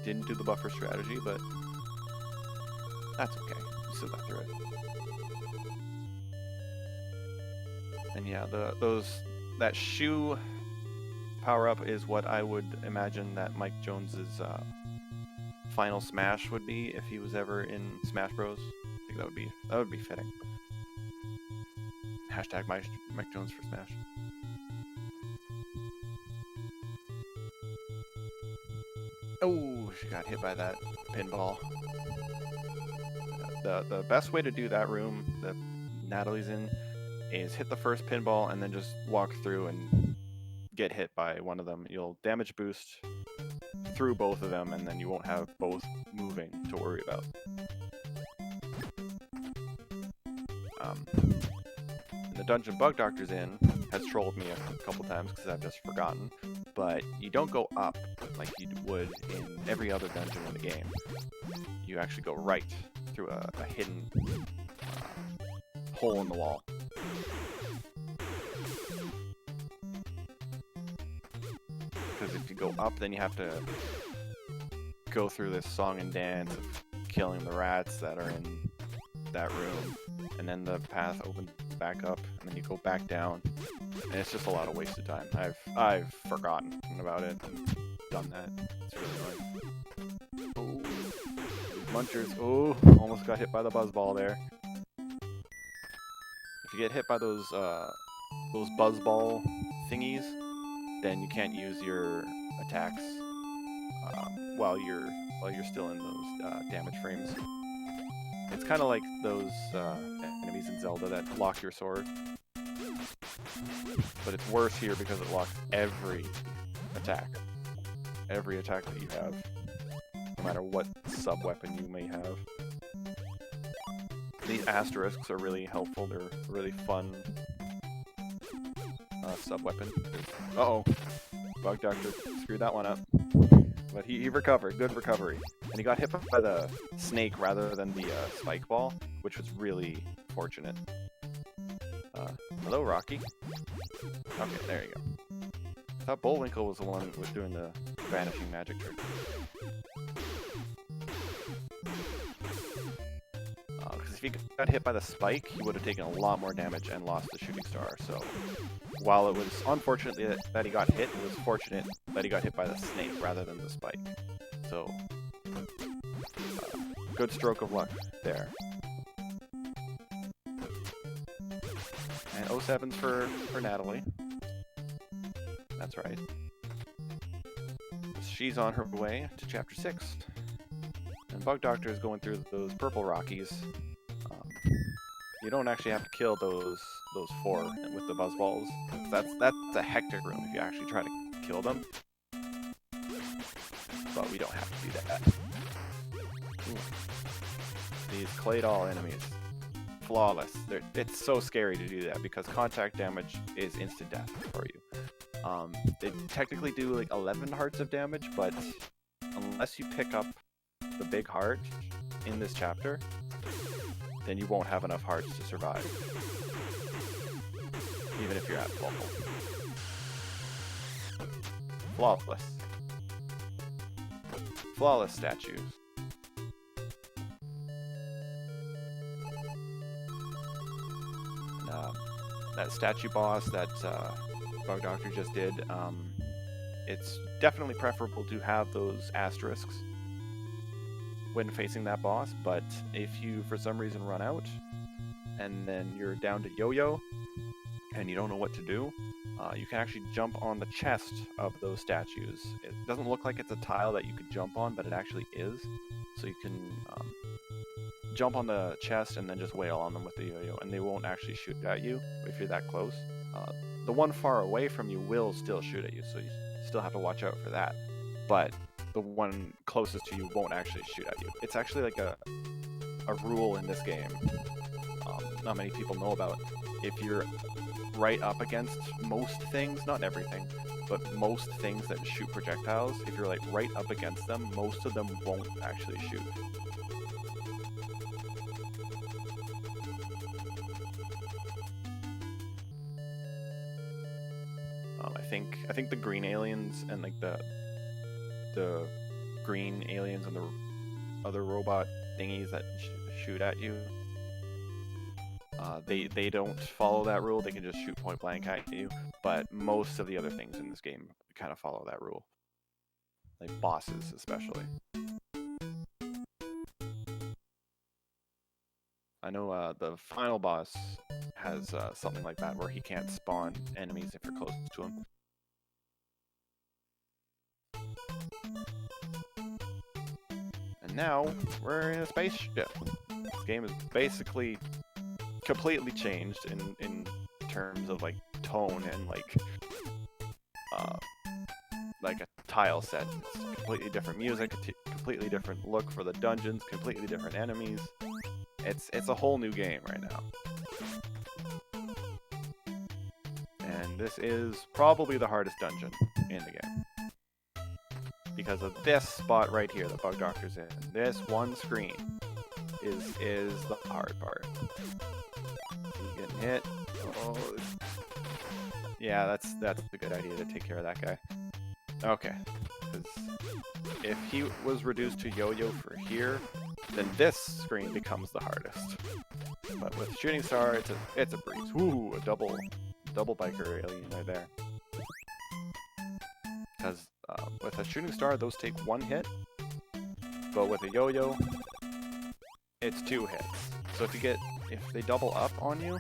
Didn't do the buffer strategy, but that's okay. You still got through it. And yeah, that shoe power-up is what I would imagine that Mike Jones's final smash would be if he was ever in Smash Bros. I think that would be fitting. Hashtag Mike Jones for Smash. Oh, she got hit by that pinball. The best way to do that room that Natalie's in is hit the first pinball and then just walk through and get hit by one of them. You'll damage boost through both of them, and then you won't have both moving to worry about. The dungeon BugDoctor's in has trolled me a couple times because I've just forgotten, but you don't go up like you would in every other dungeon in the game. You actually go right through a hidden hole in the wall. Because if you go up, then you have to go through this song and dance of killing the rats that are in that room, and then the path opens back up, and then you go back down, and it's just a lot of wasted time. I've forgotten about it and done that. It's really annoying. Oh, munchers! Oh, almost got hit by the buzzball there. If you get hit by those buzzball thingies, then you can't use your attacks while you're still in those damage frames. It's kind of like those enemies in Zelda that lock your sword, but it's worse here because it locks every attack that you have, no matter what sub-weapon you may have. These asterisks are really helpful. They're a really fun sub-weapon. Uh-oh. BugDoctor screwed that one up. But he recovered. Good recovery. And he got hit by the snake rather than the spike ball, which was really fortunate. Hello, Rocky. Okay, there you go. I thought Bullwinkle was the one who was doing the vanishing magic trick. Because if he got hit by the spike, he would have taken a lot more damage and lost the shooting star. So while it was unfortunate that he got hit, it was fortunate that he got hit by the snake rather than the spike. So good stroke of luck there. And 07's for Natalie. That's right. She's on her way to Chapter 6. And BugDoctor is going through those purple Rockies. You don't actually have to kill those 4 with the buzzballs. That's a hectic room if you actually try to kill them. But we don't have to do that. Ooh. These clay doll enemies. Flawless. It's so scary to do that because contact damage is instant death for you. They technically do like 11 hearts of damage, but unless you pick up the big heart in this chapter, then you won't have enough hearts to survive. Even if you're at full. Flawless. Flawless statues. That statue boss that BugDoctor just did, it's definitely preferable to have those asterisks when facing that boss, but if you for some reason run out, and then you're down to Yo-Yo, and you don't know what to do, you can actually jump on the chest of those statues. It doesn't look like it's a tile that you could jump on, but it actually is. So you can jump on the chest and then just wail on them with the yo-yo, and they won't actually shoot at you if you're that close. The one far away from you will still shoot at you, so you still have to watch out for that. But the one closest to you won't actually shoot at you. It's actually like a rule in this game not many people know about. If you're right up against most things, not everything, but most things that shoot projectiles, if you're like right up against them, most of them won't actually shoot. I think the green aliens and like the green aliens and the other robot thingies that shoot at you, they don't follow that rule. They can just shoot point blank at you. But most of the other things in this game kind of follow that rule, like bosses especially. I know the final boss has something like that, where he can't spawn enemies if you're close to him. And now we're in a spaceship. This game is basically completely changed in terms of like tone and like a tile set. It's completely different music, completely different look for the dungeons, completely different enemies. It's a whole new game right now. And this is probably the hardest dungeon in the game, because of this spot right here that BugDoctor's in. This one screen is the hard part. You getting hit? Oh, yeah, that's a good idea to take care of that guy. Okay, because if he was reduced to yo-yo for here, then this screen becomes the hardest. But with Shooting Star, it's a breeze. Ooh, a double biker alien right there. Because with a Shooting Star, those take one hit, but with a yo-yo, it's 2 hits. So if they double up on you,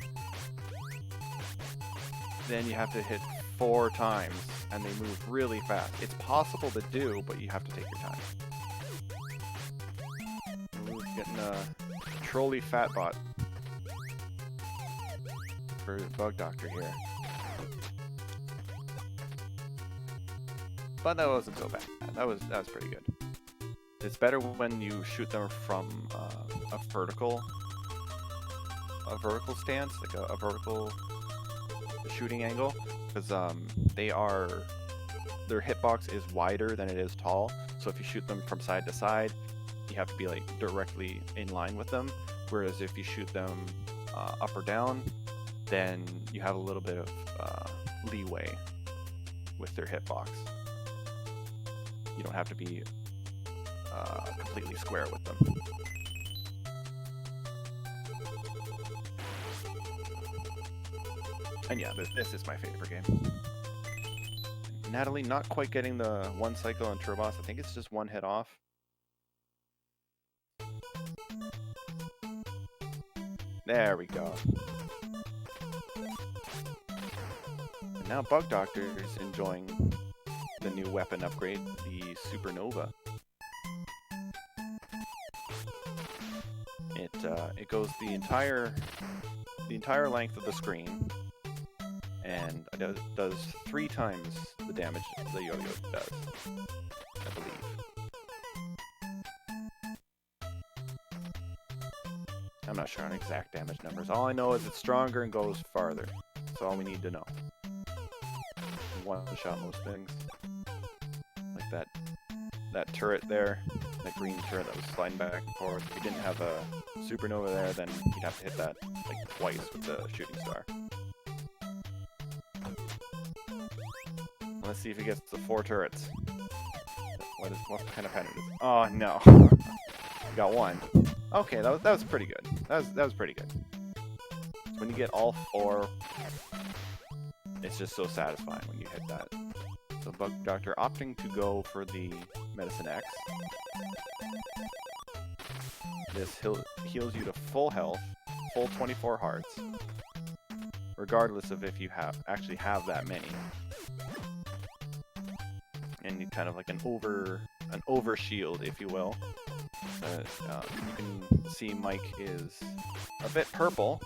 then you have to hit 4 times, and they move really fast. It's possible to do, but you have to take your time. Ooh, getting a trolley fat bot for BugDoctor here. But that wasn't so bad. That was pretty good. It's better when you shoot them from a vertical stance, like a vertical shooting angle, because their hitbox is wider than it is tall. So if you shoot them from side to side, you have to be like directly in line with them. Whereas if you shoot them up or down, then you have a little bit of leeway with their hitbox. You don't have to be completely square with them. And yeah, this is my favorite game. Natalie not quite getting the 1 cycle on Turbos. I think it's just 1 hit off. There we go. And now BugDoctor is enjoying the new weapon upgrade, the Supernova. It goes the entire length of the screen, and it does 3 times the damage the yo-yo does, I believe. I'm not sure on exact damage numbers. All I know is it's stronger and goes farther. That's all we need to know. One-shot most things. Like that turret there, that green turret that was sliding back and forth. If you didn't have a supernova there, then you'd have to hit that like twice with the Shooting Star. Let's see if he gets the 4 turrets. What kind of pen it is? Oh no, you got 1. Okay, that was pretty good. That was pretty good. When you get all 4, it's just so satisfying when you hit that. So BugDoctor opting to go for the Medicine X. This heals you to full health full 24 hearts, regardless of if you actually have that many. And you kind of like an over shield, if you will. You can see Mike is a bit purple.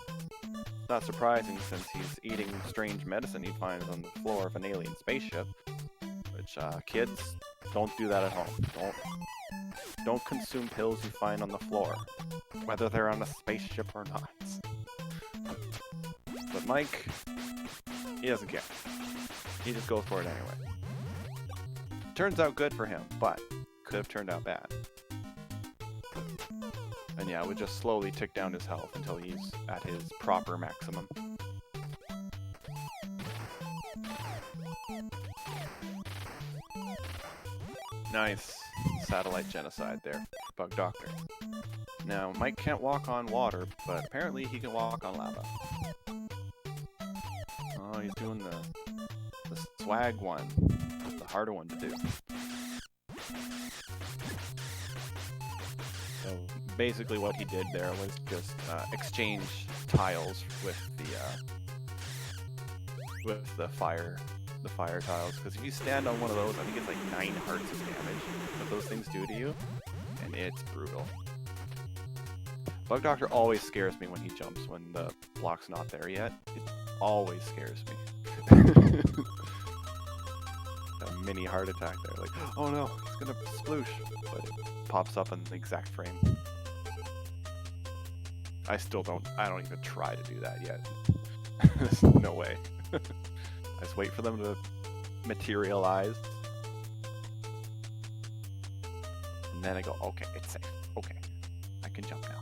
Not surprising since he's eating strange medicine he finds on the floor of an alien spaceship. Which kids, don't do that at home. Don't consume pills you find on the floor, whether they're on a spaceship or not. But Mike, he doesn't care. He just goes for it anyway. Turns out good for him, but could have turned out bad. And yeah, it would just slowly tick down his health until he's at his proper maximum. Nice satellite genocide there, BugDoctor. Now, Mike can't walk on water, but apparently he can walk on lava. Oh, he's doing the swag one. That's the harder one to do. So basically what he did there was just exchange tiles with the fire tiles, because if you stand on one of those, I think it's like 9 hearts of damage that those things do to you, and it's brutal. BugDoctor always scares me when he jumps when the block's not there yet. It always scares me. A mini heart attack there, like, oh no, it's gonna sploosh, but it pops up in the exact frame. I don't even try to do that yet. There's no way. I just wait for them to materialize. And then I go, okay, it's safe. Okay, I can jump now.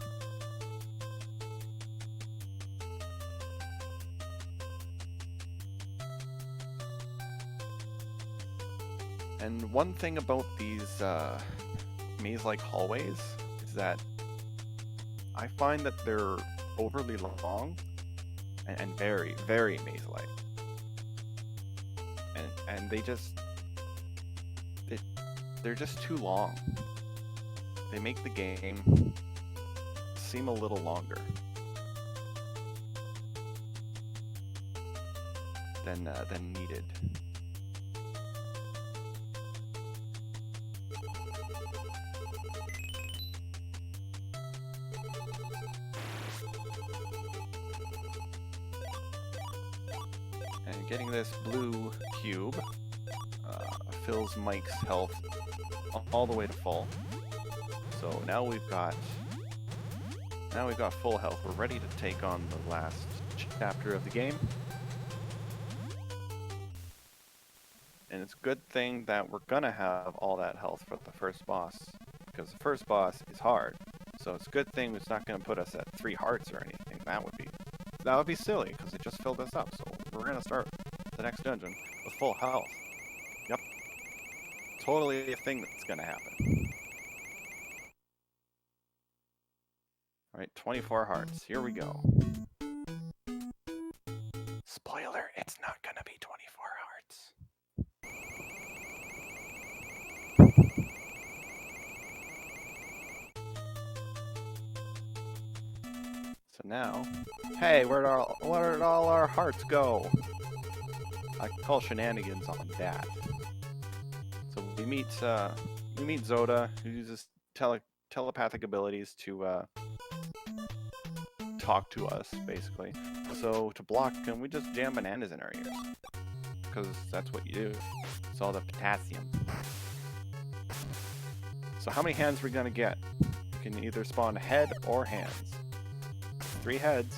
And one thing about these maze-like hallways is that I find that they're overly long and very, very maze-like. And they're just too long. They make the game seem a little longer than needed. And getting this blue cube fills Mike's health all the way to full. So now we've got full health. We're ready to take on the last chapter of the game. And it's a good thing that we're gonna have all that health for the first boss, because the first boss is hard. So it's a good thing it's not gonna put us at 3 hearts or anything. That would be silly, because it just filled us up. So we're gonna start the next dungeon with full health. Yep. Totally a thing that's gonna happen. Alright, 24 hearts. Here we go. Spoiler, it's not gonna be 24 hearts. So now, hey, where did all our hearts go? I call shenanigans on that. So we meet Zoda, who uses telepathic abilities to talk to us, basically. So to block him, we just jam bananas in our ears, because that's what you do. It's all the potassium. So how many hands are we gonna get? You can either spawn head or hands. 3 heads.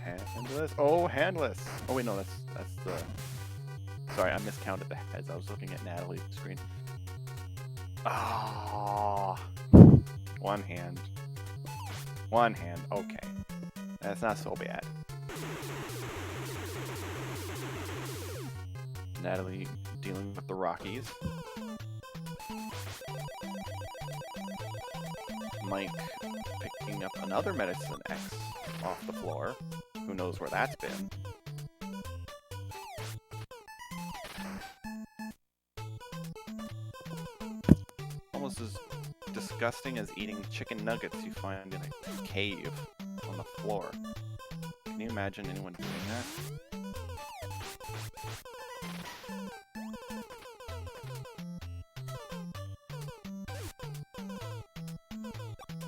Handless. Oh, handless. Oh wait, no, that's the. Sorry, I miscounted the heads. I was looking at Natalie's screen. Ah, oh, 1 hand. 1 hand. Okay, that's not so bad. Natalie dealing with the Rockies. Mike picking up another Medicine X off the floor. Who knows where that's been? Almost as disgusting as eating chicken nuggets you find in a cave on the floor. Can you imagine anyone doing that?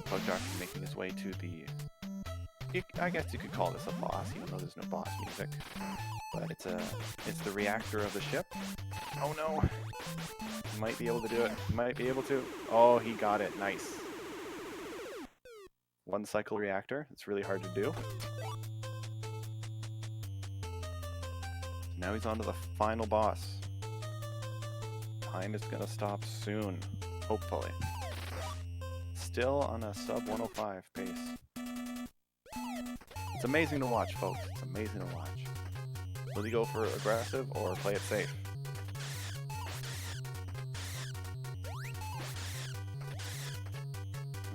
BugDoctor making his way to the... I guess you could call this a boss, even though there's no boss music. But it's the reactor of the ship. Oh no! He might be able to do it. He might be able to. Oh, he got it. Nice. One cycle reactor. It's really hard to do. Now he's on to the final boss. Time is gonna stop soon. Hopefully. Still on a sub 105 pace. It's amazing to watch, folks. It's amazing to watch. Will he go for aggressive or play it safe?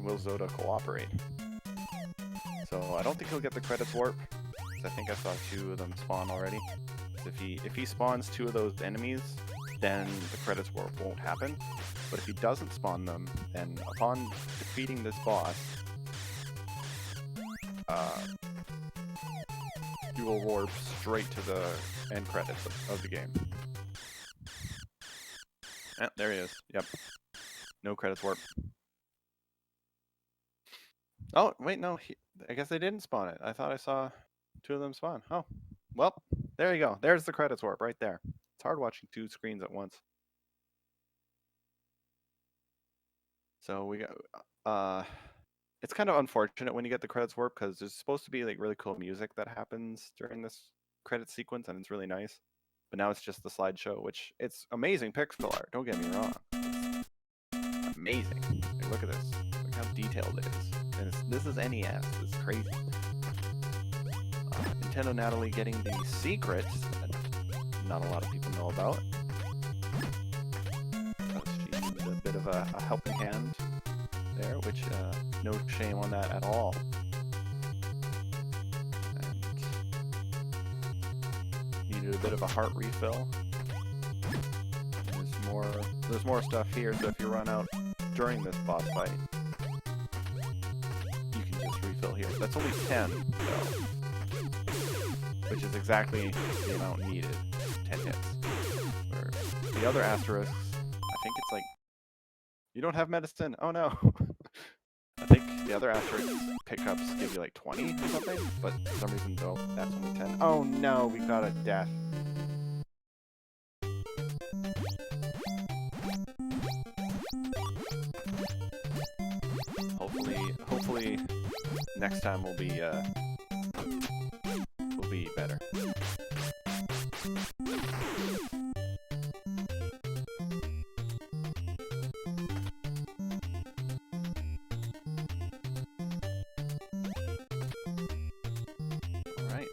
Will Zoda cooperate? So I don't think he'll get the credits warp, because I think I saw 2 of them spawn already. So if he spawns 2 of those enemies, then the credits warp won't happen. But if he doesn't spawn them, then upon defeating this boss, you will warp straight to the end credits of the game. Ah, there he is. Yep. No credits warp. Oh, wait, no. I guess they didn't spawn it. I thought I saw 2 of them spawn. Oh, well, there you go. There's the credits warp right there. It's hard watching 2 screens at once. So we got... it's kind of unfortunate when you get the credits warp, because there's supposed to be like really cool music that happens during this credit sequence, and it's really nice. But now it's just the slideshow, which it's amazing pixel art. Don't get me wrong. It's amazing. Like, look at this. Look how detailed it is. And this is NES. It's crazy. Nintendo Natalie getting the secrets that not a lot of people know about. She needs a bit of a helping hand there, which no shame on that at all. And needed a bit of a heart refill. There's more stuff here, so if you run out during this boss fight, you can just refill here. That's only 10, though, which is exactly the amount needed. 10 hits. Or the other asterisks, I think it's like, you don't have medicine. Oh no. I think the other asterisk pickups give you like 20 or something, but for some reason though, that's only 10. Oh no, we got a death. Hopefully next time will be better. Alright.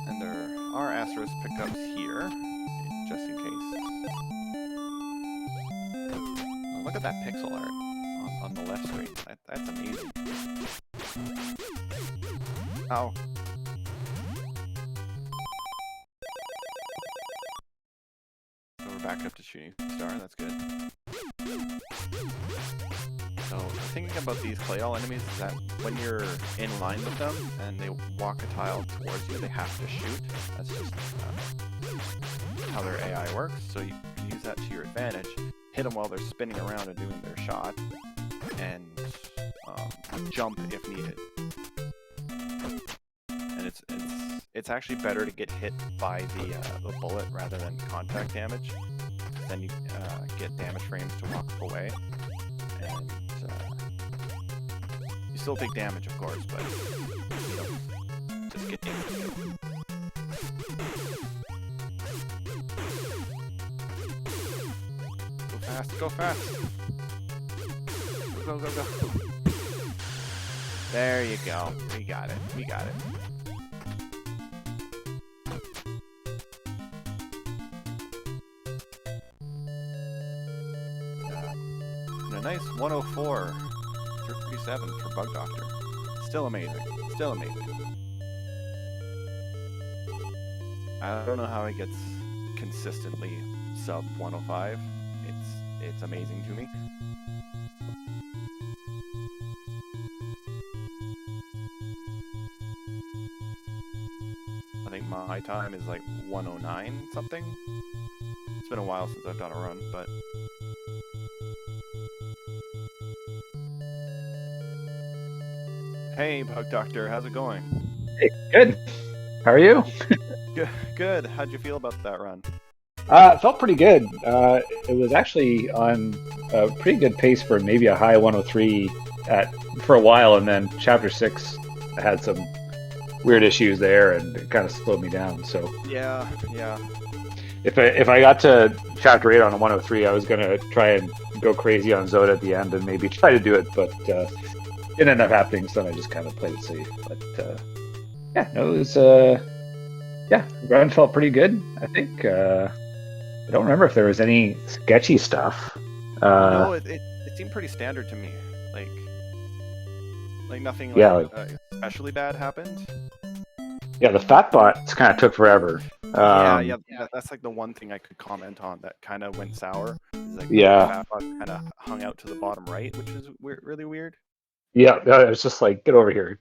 And there are asterisk pickups here, just in case. Oh, look at that pixel art on the left screen. That's amazing. Ow. So we're back up to shooting star, that's good. So thinking about these Claydol enemies is that when you're in line with them and they walk a tile towards you, they have to shoot. That's just how their AI works. So you can use that to your advantage. Hit them while they're spinning around and doing their shot, and jump if needed. And it's actually better to get hit by the bullet rather than contact damage. Then you get damage frames to walk away, and you still take damage, of course, but you don't just get hit. Go fast, go fast! Go, go, go, go! There you go. We got it. We got it. And a nice 104 through 37 for BugDoctor. Still amazing. Still amazing. I don't know how it gets consistently sub 105. it's amazing to me. I think my time is like 109 something. It's been a while since I've done a run, but hey, BugDoctor, how's it going? Hey, good. How are you? Good. How'd you feel about that run? It felt pretty good. It was actually on a pretty good pace for maybe a high 103 for a while, and then Chapter 6 had some weird issues there, and it kind of slowed me down. So yeah. If I got to Chapter 8 on a 103, I was gonna try and go crazy on Zoda at the end and maybe try to do it, but it didn't end up happening. So then I just kind of played it safe. But yeah, no, it was yeah, the run felt pretty good. I think. I don't remember if there was any sketchy stuff. No, it seemed pretty standard to me. Like nothing especially bad happened. Yeah, the fat bots kind of took forever. Yeah, that's like the one thing I could comment on that kind of went sour. Is like the fat bot kind of hung out to the bottom right, which is really weird. Yeah, it's just like, get over here.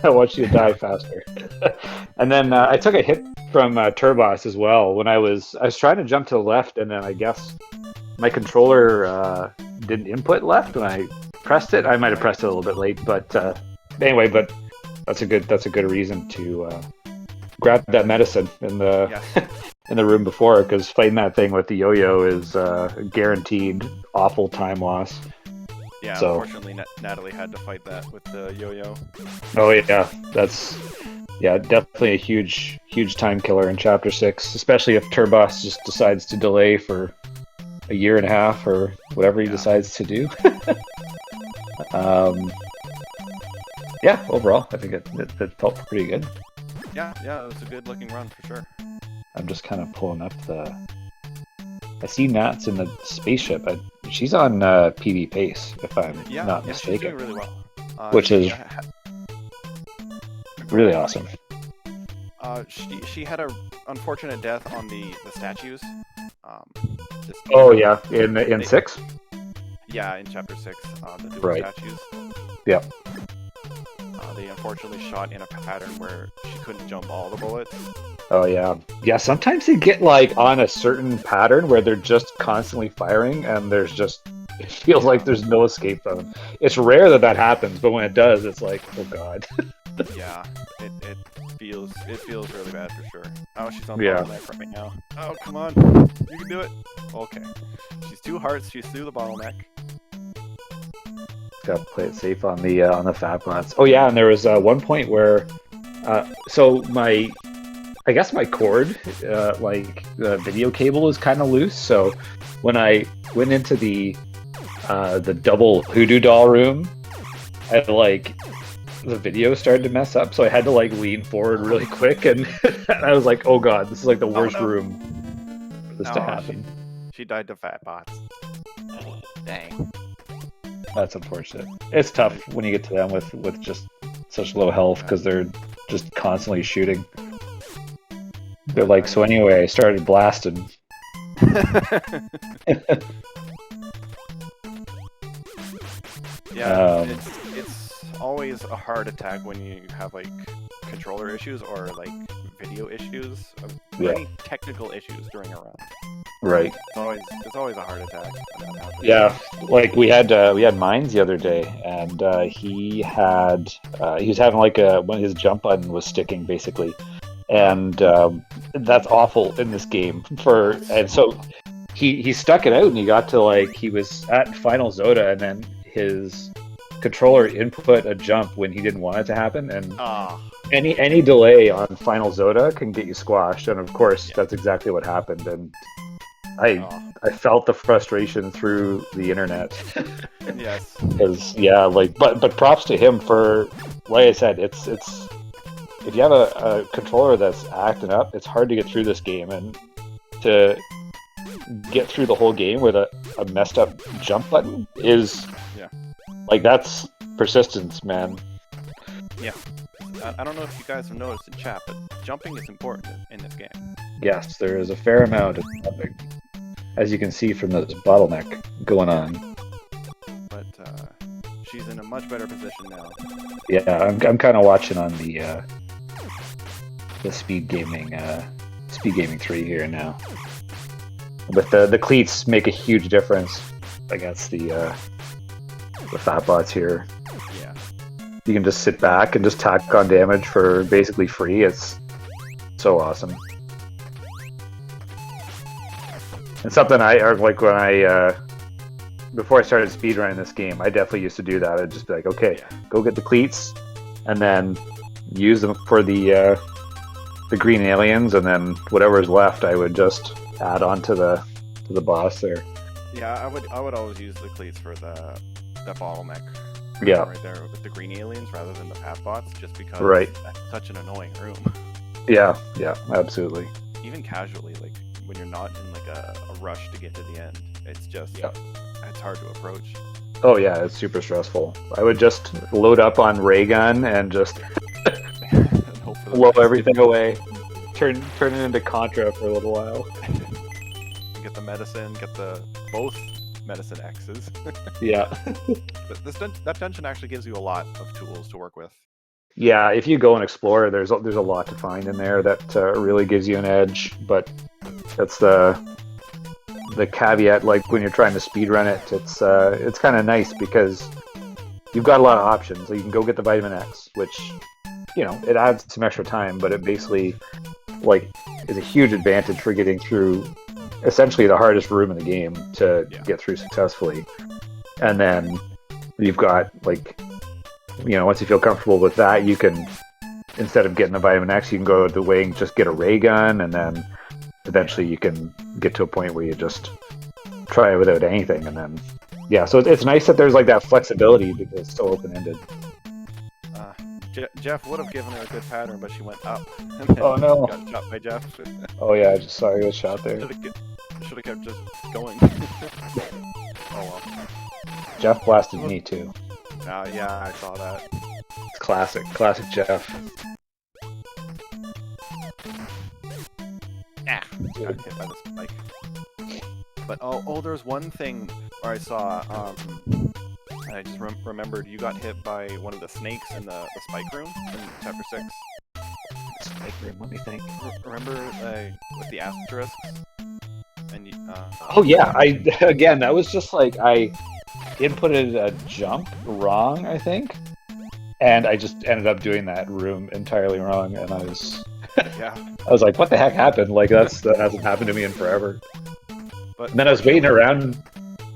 I want you to die faster. And then I took a hit from Turbos as well when I was trying to jump to the left, and then I guess my controller didn't input left when I pressed it. I might have pressed it a little bit late, but anyway, but that's a good reason to grab that medicine in the in the room before, because fighting that thing with the yo-yo is guaranteed awful time loss. Yeah, so, unfortunately, Natalie had to fight that with the yo-yo. Oh yeah, that's definitely a huge time killer in Chapter 6, especially if Turbos just decides to delay for a year and a half or whatever he decides to do. Yeah, overall, I think it felt pretty good. Yeah, it was a good-looking run for sure. I'm just kind of pulling up I see Nat's in the spaceship. She's on PB pace, if I'm not mistaken. She's doing really well. Which is really awesome. She had a unfortunate death on the statues. In 6? Yeah, in Chapter 6, the dual statues. Yep. They unfortunately shot in a pattern where she couldn't jump all the bullets. Oh yeah. Yeah, sometimes they get like on a certain pattern where they're just constantly firing and it feels like there's no escape from them. It's rare that happens, but when it does, it's like, oh god. Yeah, it feels really bad for sure. Oh, she's on the bottleneck right now. Oh, come on. You can do it. Okay. She's 2 hearts, she's through the bottleneck. Got to play it safe on the fat bots. Oh yeah, and there was one point where, so I guess my cord, the video cable is kind of loose. So when I went into the double hoodoo doll room, the video started to mess up. So I had to lean forward really quick, and, and I was like, oh god, this is like the worst room for this to happen. She died to fat bots. Dang. That's unfortunate. It's tough when you get to them with just such low health because they're just constantly shooting. They're like, so anyway, I started blasting. Yeah, it's always a hard attack when you have controller issues or video issues, any technical issues during a run. Right. It's always a hard attack when that happens. Yeah, we had Mines the other day, and he was having when his jump button was sticking basically, and that's awful in this game. And so he stuck it out, and he got to he was at Final Zoda, and then his controller input a jump when he didn't want it to happen, and any delay on Final Zoda can get you squashed, and of course that's exactly what happened. And I felt the frustration through the internet. Yes. Because but props to him for, like I said, it's if you have a controller that's acting up, it's hard to get through this game, and to get through the whole game with a messed up jump button is that's persistence, man. Yeah. I don't know if you guys have noticed in chat, but jumping is important in this game. Yes, there is a fair amount of jumping. as you can see from this bottleneck going on. But she's in a much better position now. Yeah, I'm kind of watching on the SpeedGaming 3 here now. But the cleats make a huge difference against the fat bots here. Yeah. You can just sit back and just tack on damage for basically free. It's so awesome. And something like when I before I started speedrunning this game, I definitely used to do that. I'd just be like, okay, go get the cleats, and then use them for the green aliens, and then whatever's left, I would just add on to the boss there. Yeah, I would always use the cleats for the bottleneck. Yeah. Right there with the green aliens rather than the fat bots, just because that's such an annoying room. Yeah, absolutely. Even casually, like when you're not in like a rush to get to the end, it's just it's hard to approach. Oh yeah, it's super stressful. I would just load up on ray gun and just blow everything away. Turn it into Contra for a little while. Get the medicine, get both medicine X's. Yeah. But that dungeon actually gives you a lot of tools to work with. Yeah, if you go and explore, there's a lot to find in there that really gives you an edge. But that's the caveat. Like when you're trying to speedrun it, it's kind of nice because you've got a lot of options. So you can go get the vitamin X, which it adds some extra time, but it basically is a huge advantage for getting through essentially the hardest room in the game to get through successfully. And then you've got once you feel comfortable with that, you can, instead of getting the vitamin X, you can go the way and just get a ray gun, and then eventually you can get to a point where you just try it without anything, and then so it's nice that there's that flexibility because it's so open-ended. Jeff would have given her a good pattern, but she went up. Oh no! Got shot by Jeff. Oh yeah, I just saw you got shot there. Should have kept just going. Oh well. Jeff blasted me too. Yeah, I saw that. It's classic Jeff. Got hit by the spike. But there's one thing where I saw. I just remembered you got hit by one of the snakes in the spike room in chapter 6. Spike room, let me think. Remember with the asterisks? And oh yeah, that was just I inputted a jump wrong, I think, and I just ended up doing that room entirely wrong, and I was I was like, what the heck happened? That hasn't happened to me in forever. And then I was waiting around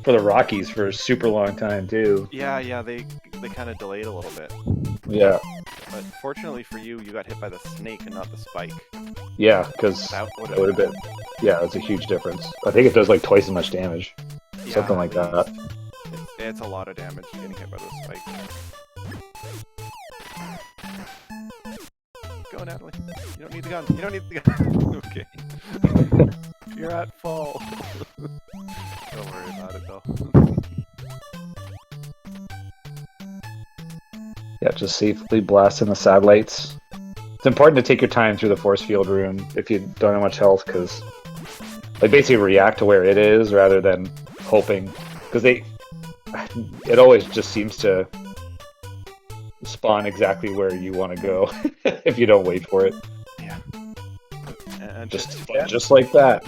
for the Rockies for a super long time too. Yeah, they kind of delayed a little bit. Yeah. But fortunately for you, you got hit by the snake and not the spike. Yeah, because that would have been. Yeah, it's a huge difference. I think it does twice as much damage. Something like that. It's a lot of damage getting hit by the spike. Go, Natalie. You don't need the gun. You don't need the gun. Okay. You're at full. Don't worry about it, though. Yeah, just safely blasting the satellites. It's important to take your time through the force field room if you don't have much health, because they basically react to where it is rather than hoping. Because it always just seems to spawn exactly where you want to go if you don't wait for it. Yeah. And just like that.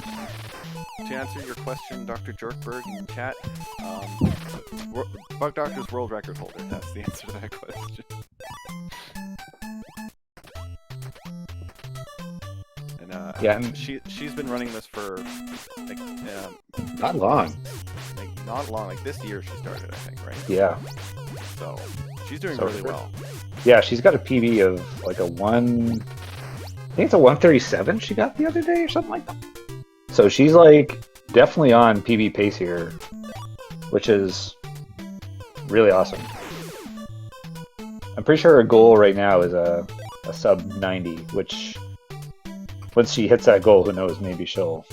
To answer your question, Dr. Jerkberg in chat, BugDoctor's world record holder. That's the answer to that question. And she's been running this for not long. Not long. This year she started, I think, right? Yeah. So she's doing really well. Yeah, she's got a PB of I think it's a 137 she got the other day or something like that. So she's definitely on PB pace here, which is really awesome. I'm pretty sure her goal right now is a sub 90, which once she hits that goal, who knows, maybe she'll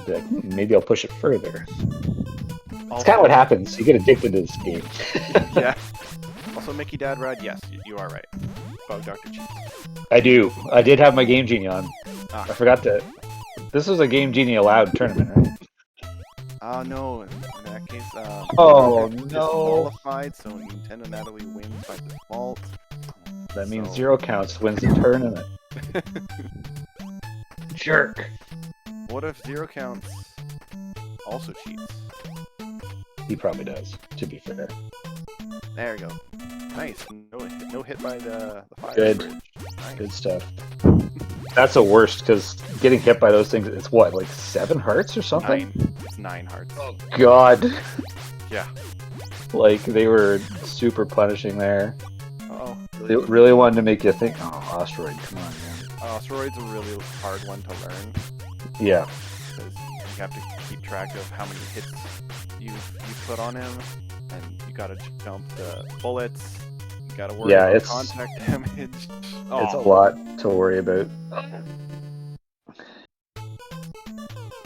be like, maybe I'll push it further. It's kind of what happens. You get addicted to this game. Yeah. Also, Mickey Dad Rad, yes, you are right. BugDoctor cheats. I do. I did have my Game Genie on. Ah. I forgot to. This was a Game Genie allowed tournament, right? Oh no, in that case, Oh, it's no. disqualified, so Nintendo Natalie wins by default. That means So- 0 counts wins the tournament. Jerk. What if 0 counts also cheats? He probably does, to be fair. There we go. Nice. No hit by the fire Good. bridge. Nice. Good stuff. That's the worst, because getting hit by those things, it's what, like 7 hearts or something? 9. It's 9 hearts. Oh, God. Yeah. Like, they were super punishing there. Uh-oh. They really wanted to make you think, oh, asteroid, come on, man. Asteroid's a really hard one to learn, Yeah. because you have to keep track of how many hits you put on him, and you gotta jump the bullets, you gotta worry Yeah, about it's- contact damage. It's a lot to worry about.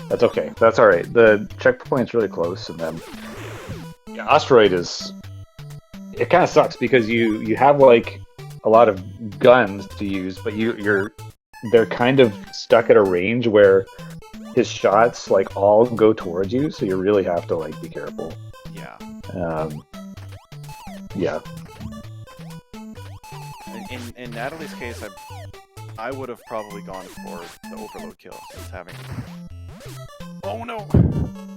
That's okay. That's alright. The checkpoint's really close, and then... Yeah, asteroid is... It kind of sucks, because you have, like, a lot of guns to use, but they're kind of stuck at a range where his shots, like, all go towards you, so you really have to, like, be careful. Yeah. Yeah. In Natalie's case, I would have probably gone for the overload kill, since having... Oh no!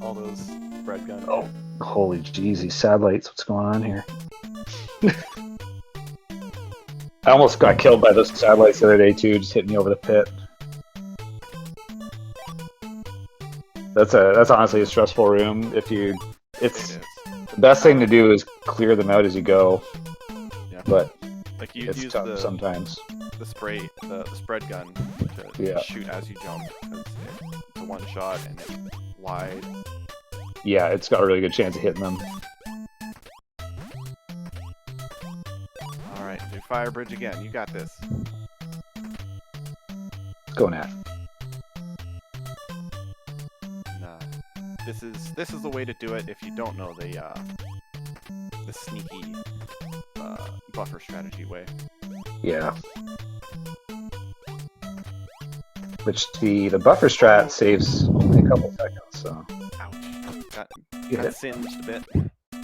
All those bread guns. Oh, holy jeez, these satellites, what's going on here? I almost got killed by those satellites the other day too, just hitting me over the pit. That's honestly a stressful room. It is. The best thing to do is clear them out as you go, Yeah. but Like you it's use tough sometimes. the spread gun to Yeah. shoot as you jump, because it's a one shot and it's wide. Yeah, it's got a really good chance of hitting them. Alright, do fire bridge again. You got this. Let's go, Nat. And, this is the way to do it if you don't know the sneaky buffer strategy way. Yeah. Which the buffer strat saves only a couple seconds, so Ouch. Got Yeah. singed a bit.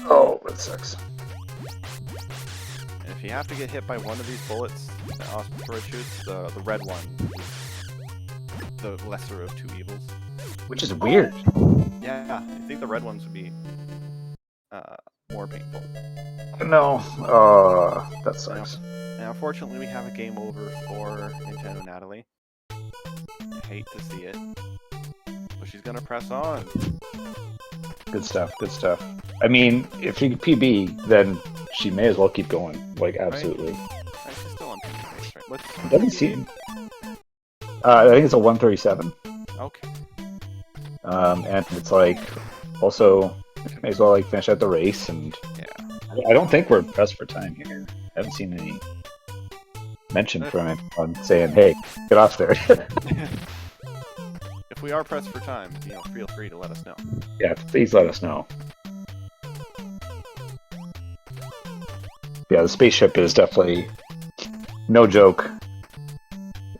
oh, that sucks. And if you have to get hit by one of these bullets that Asteroid shoots, the red one is the lesser of two evils. Which is weird. Yeah, I think the red ones would be more painful. No, that sucks. And unfortunately, we have a game over for Nintendo Natalie. You hate to see it, but she's gonna press on. Good stuff, good stuff. I mean, if she can PB, then she may as well keep going. Like, absolutely. Right, she's still on PB base, right? What's It doesn't seem... I think it's a 137. Okay. And it's like, also, may as well like finish out the race, and Yeah. I don't think we're pressed for time here. I haven't seen any mention from anyone saying, hey, get off there. If we are pressed for time, feel free to let us know. Yeah, please let us know. Yeah, the spaceship is definitely no joke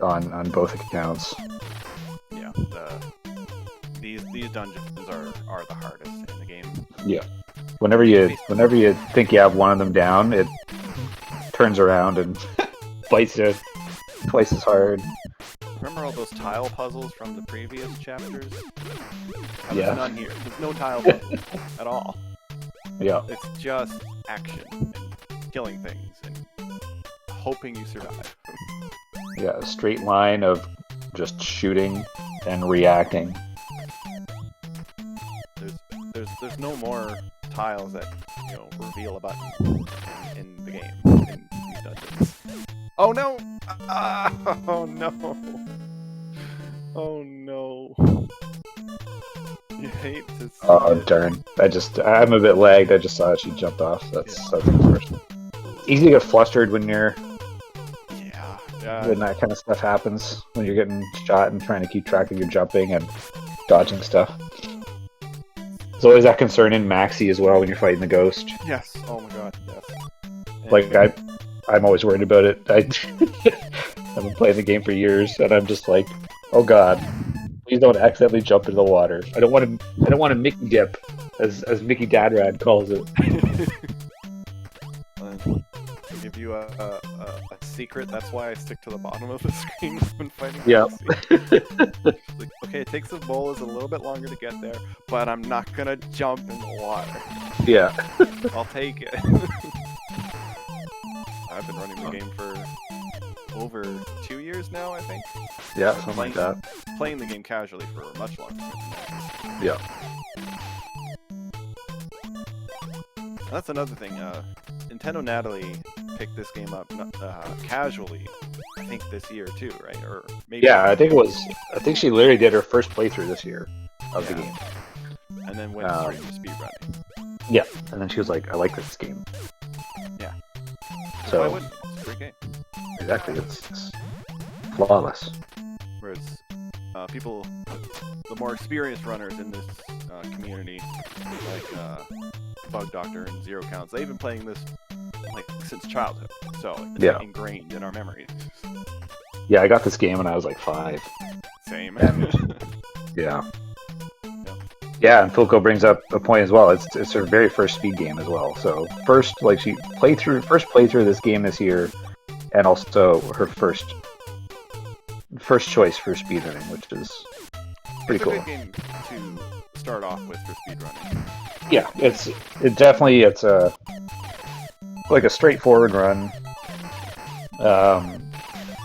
on both accounts. Yeah. These dungeons are the hardest in the game. Yeah. Whenever you think you have one of them down, it turns around and bites you twice as hard. Remember all those tile puzzles from the previous chapters? Yeah. None here. There's no tile puzzles at all. Yeah. It's just action and killing things and hoping you survive. Yeah, a straight line of just shooting and reacting. There's no more tiles that reveal a button in the game in these dungeons. Oh no! Oh no! Oh no! You hate to see Oh it. darn! I'm a bit lagged. I just saw that she jumped off. That's unfortunate. It's easy to get flustered when when that kind of stuff happens. When you're getting shot and trying to keep track of your jumping and dodging stuff. There's always that concern in Maxi as well when you're fighting the ghost. Yes. Oh my god. Yes. And Like I'm always worried about it. I've been playing the game for years, and I'm just like, oh god, Please don't accidentally jump into the water. I don't want to Mickey dip, as Mickey Dadrad calls it. To give you a secret, that's why I stick to the bottom of the screen when fighting. Yeah. Like, okay, it takes the bowlers a little bit longer to get there, but I'm not gonna jump in the water. Yeah. I'll take it. I've been running the game for over 2 years now, I think. Yeah, something like that. Playing the game casually for much longer than that. Yeah. That's another thing. Nintendo Natalie picked this game up casually, I think this year too, right? Or maybe. Yeah, I think she literally did her first playthrough this year of the game. And then went straight to speedrunning. Yeah, and then she was like, "I like this game." Yeah. So why wouldn't? It's a great game. Exactly, it's flawless. Whereas people, the more experienced runners in this community, like BugDoctor and Zero Counts, they've been playing this like since childhood, so it's like, ingrained in our memories. Yeah, I got this game when I was like 5. Same. Yeah. Yeah, and Fulco brings up a point as well. It's her very first speed game as well. So first playthrough of this game this year, and also her first choice for speedrunning, which is pretty cool. It's a good game to start off with for speedrunning. Yeah, it's a like a straightforward run.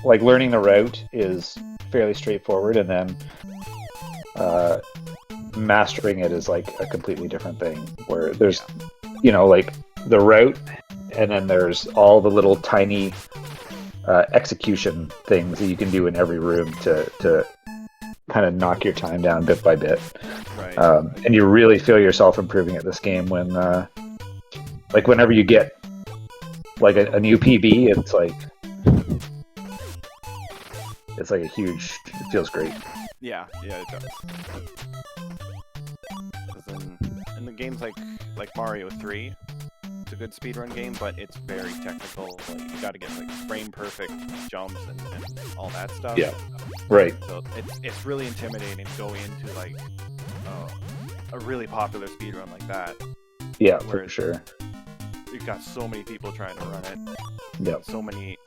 Like learning the route is fairly straightforward, and then mastering it is like a completely different thing. Where there's, like the route, and then there's all the little tiny execution things that you can do in every room to kind of knock your time down bit by bit. Right. And you really feel yourself improving at this game when, like, whenever you get like a new PB, it's like a huge. It feels great. Yeah, it does. In the games like Mario 3, it's a good speedrun game, but it's very technical. Like, you got to get like frame perfect jumps and all that stuff. Yeah, right. So it's really intimidating to go into like a really popular speedrun like that. Yeah, for sure. You've got so many people trying to run it. Yeah. So many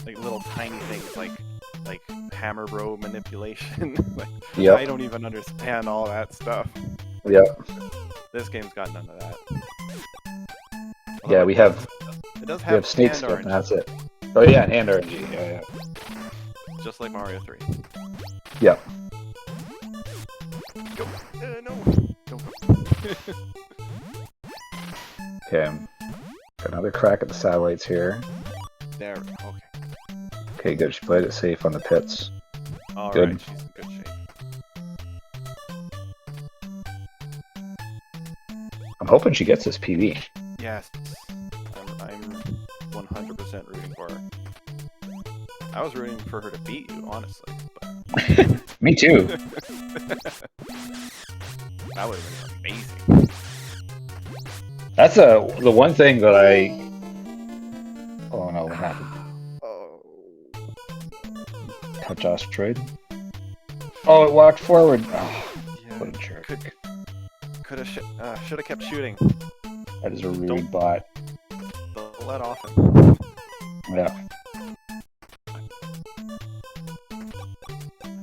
like little tiny things like hammer bro manipulation. Like, I don't even understand all that stuff. Yeah. This game's got none of that. Yeah, we have snake hand stuff, RNG. and that's it. Oh yeah, and hand RNG. Yeah. Just like Mario 3. Yeah. Go. No. Don't go. Okay. Got another crack at the satellites here. There. Okay. Okay, good. She played it safe on the pits. All Good. right. She's in good shape. I'm hoping she gets this PB. Yes. I'm 100% rooting for her. I was rooting for her to beat you, honestly. But... Me too. That would have been amazing. That's the one thing that I. Oh no! What happened? Oh. Touch asteroid. Oh, it walked forward. Oh, Yeah. what a jerk! Should have kept shooting. That is a rude bot. Don't let off him. Yeah.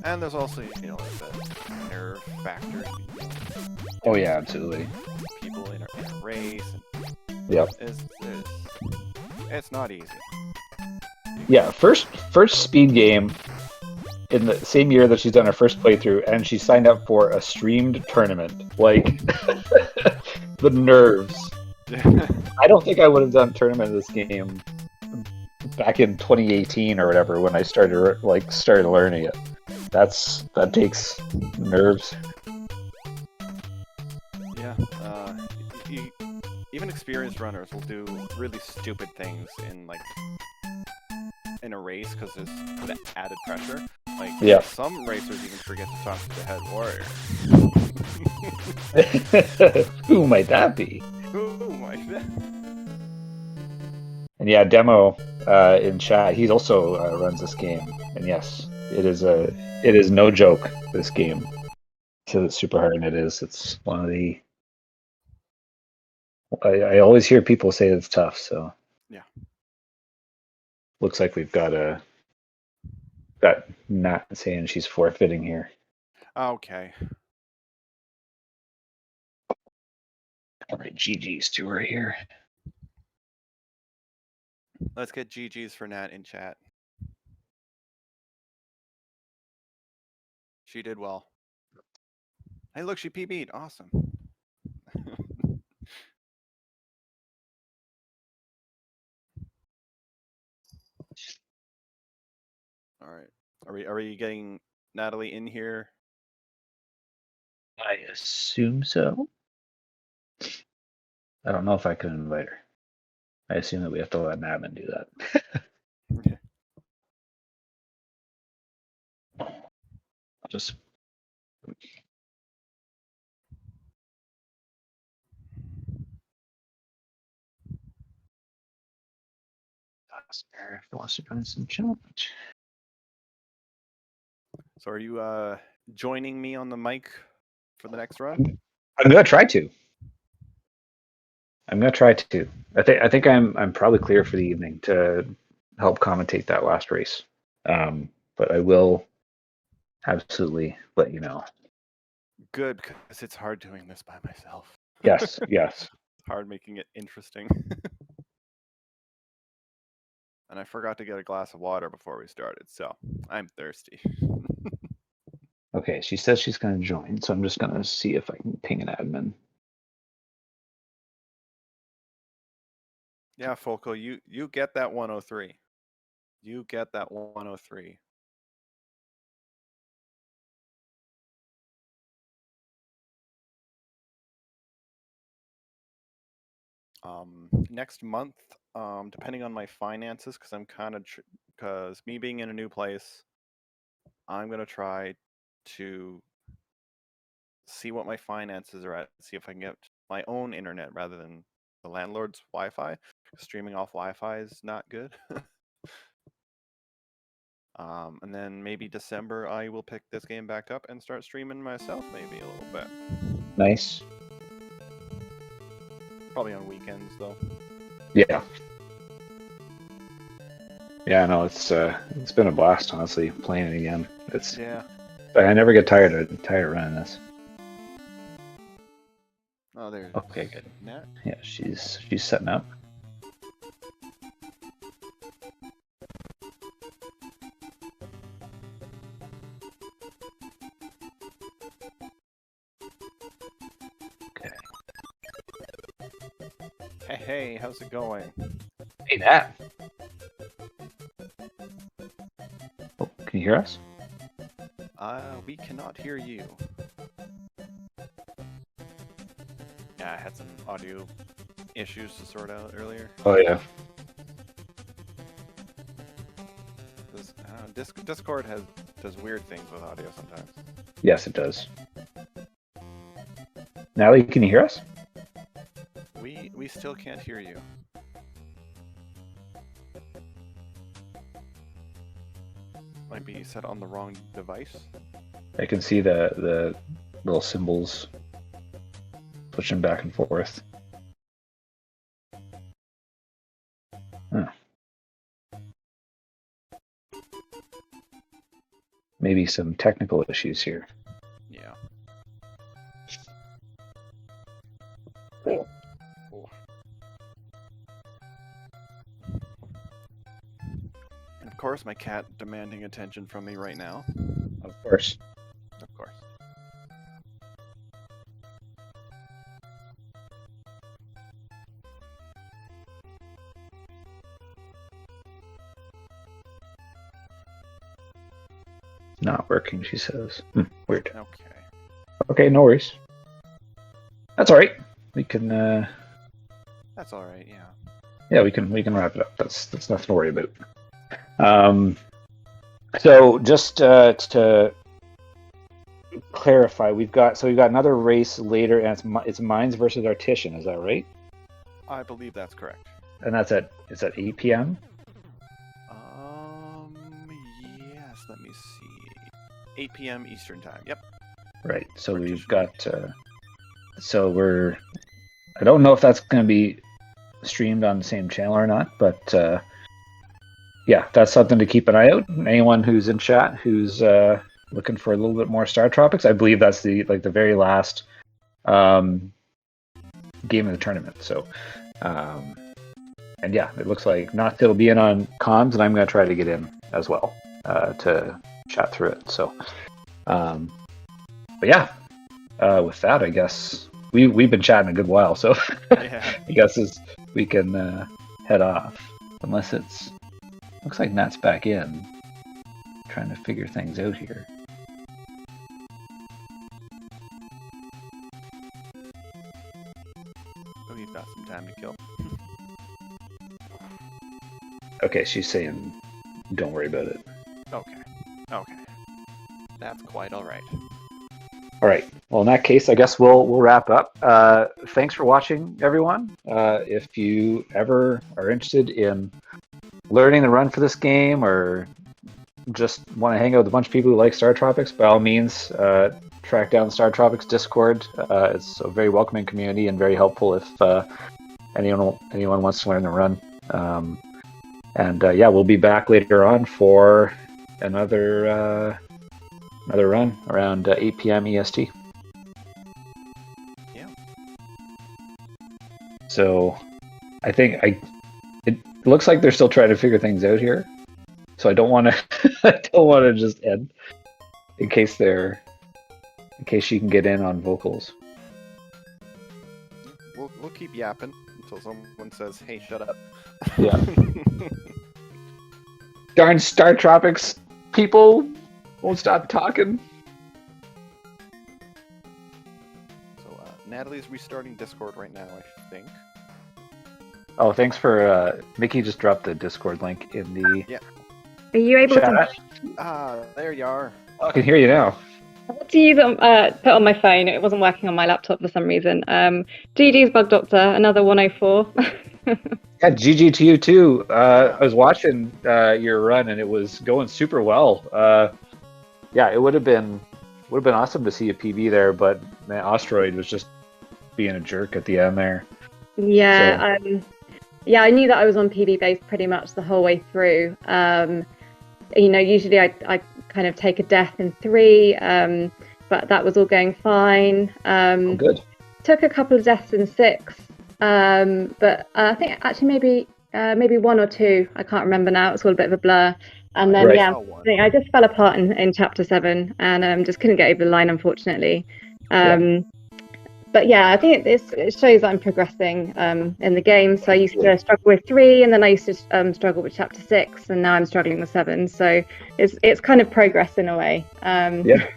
And there's also, like the nerve factor. Oh yeah, absolutely. People in a race. Yep. It's not easy. Yeah, first speed game in the same year that she's done her first playthrough, and she signed up for a streamed tournament. Like, the nerves. I don't think I would have done a tournament of this game back in 2018 or whatever when I started learning it. That takes nerves. Yeah. Even experienced runners will do really stupid things in a race because there's the added pressure. Like, some racers even forget to talk to the head warrior. Who might that be? Who might that? And yeah, Demo in chat, he also runs this game, and yes, it It is no joke, this game. So it's super hard, and it is. It's one of the... I always hear people say it's tough, so... Yeah. Looks like we've got Nat saying she's forfeiting here. Okay. All right, GG's to her here. Let's get GG's for Nat in chat. She did well. Hey, look, she PB'd. Awesome. All right. Are we getting Natalie in here? I assume so. I don't know if I can invite her. I assume that we have to let an admin do that. Yeah. I'll just... ask her if she wants to join some challenge. So are you joining me on the mic for the next run? I'm gonna try to. I think I'm probably clear for the evening to help commentate that last race. But I will absolutely let you know. Good, because it's hard doing this by myself. Yes, yes. It's hard making it interesting. And I forgot to get a glass of water before we started, so I'm thirsty. Okay, she says she's gonna join, so I'm just gonna see if I can ping an admin. Yeah, Folko, you get that 103. You get that 103. Next month, depending on my finances, because I'm kind of because me being in a new place, I'm gonna try to see what my finances are at, see if I can get my own internet rather than the landlord's Wi-Fi. Streaming off Wi-Fi is not good. And then maybe December I will pick this game back up and start streaming myself, maybe a little bit. Nice. Probably on weekends though. Yeah. Yeah, no, it's been a blast, honestly, playing it again. It's Yeah. I never get tired of running this. Oh, there's Okay, good. Nat. Yeah, she's setting up. Okay. Hey, how's it going? Hey, Nat. Oh, can you hear us? We cannot hear you. Yeah, I had some audio issues to sort out earlier. Oh yeah. Discord does weird things with audio sometimes. Yes, it does. Natalie, can you hear us? We still can't hear you. Might be set on the wrong device. I can see the little symbols pushing back and forth. Huh. Maybe some technical issues here. Yeah. Oh. And of course, my cat demanding attention from me right now. Of course. Of course. Not working, she says. Weird. Okay. Okay, no worries. That's all right. We can. That's all right. Yeah. Yeah, we can wrap it up. That's nothing to worry about. So just to clarify, we've got another race later, and it's Mines versus Artisan. Is that right? I believe that's correct. And it's at 8 p.m. Yes. Let me see. 8 p.m. Eastern time. Yep. Right. So we've got. I don't know if that's going to be streamed on the same channel or not, but yeah, that's something to keep an eye out. Anyone who's in chat who's looking for a little bit more StarTropics, I believe that's the very last game of the tournament. So, and yeah, it looks like Knox will be in on comms, and I'm going to try to get in as well to chat through it. So, but yeah, with that, I guess we've been chatting a good while, so Yeah. I guess we can head off, unless it's. Looks like Nat's back in, trying to figure things out here. Oh, you've got some time to kill. Okay, she's saying, don't worry about it. Okay. Okay. That's quite all right. All right. Well, in that case, I guess we'll wrap up. Thanks for watching, everyone. If you ever are interested in learning the run for this game, or just want to hang out with a bunch of people who like StarTropics, by all means, track down the StarTropics Discord. It's a very welcoming community and very helpful if anyone wants to learn the run. Yeah, we'll be back later on for another run around 8 p.m. EST. Yeah. So I think it looks like they're still trying to figure things out here. So I don't want to just end in case she can get in on vocals. We'll keep yapping until someone says, "Hey, shut up." Yeah. Darn StarTropics people won't stop talking. So Natalie's restarting Discord right now, I think. Oh, thanks for Mickey just dropped the Discord link in the Are you able chat. to? There you are. Oh, I can hear you now. What to use put on my phone? It wasn't working on my laptop for some reason. GG's BugDoctor, another 104. Yeah, GG to you too. I was watching your run and it was going super well. Yeah, it would have been awesome to see a PB there, but man, Asteroid was just being a jerk at the end there. Yeah, so. Yeah, I knew that I was on PB base pretty much the whole way through. Usually I kind of take a death in 3, but that was all going fine. Good. Took a couple of deaths in 6, but I think actually maybe 1 or 2. I can't remember now. It's all a bit of a blur. And then I just fell apart in chapter 7 and just couldn't get over the line, unfortunately. But yeah, I think it shows that I'm progressing in the game. So I used to struggle with 3, and then I used to struggle with chapter 6, and now I'm struggling with 7. So it's kind of progress in a way. Yeah.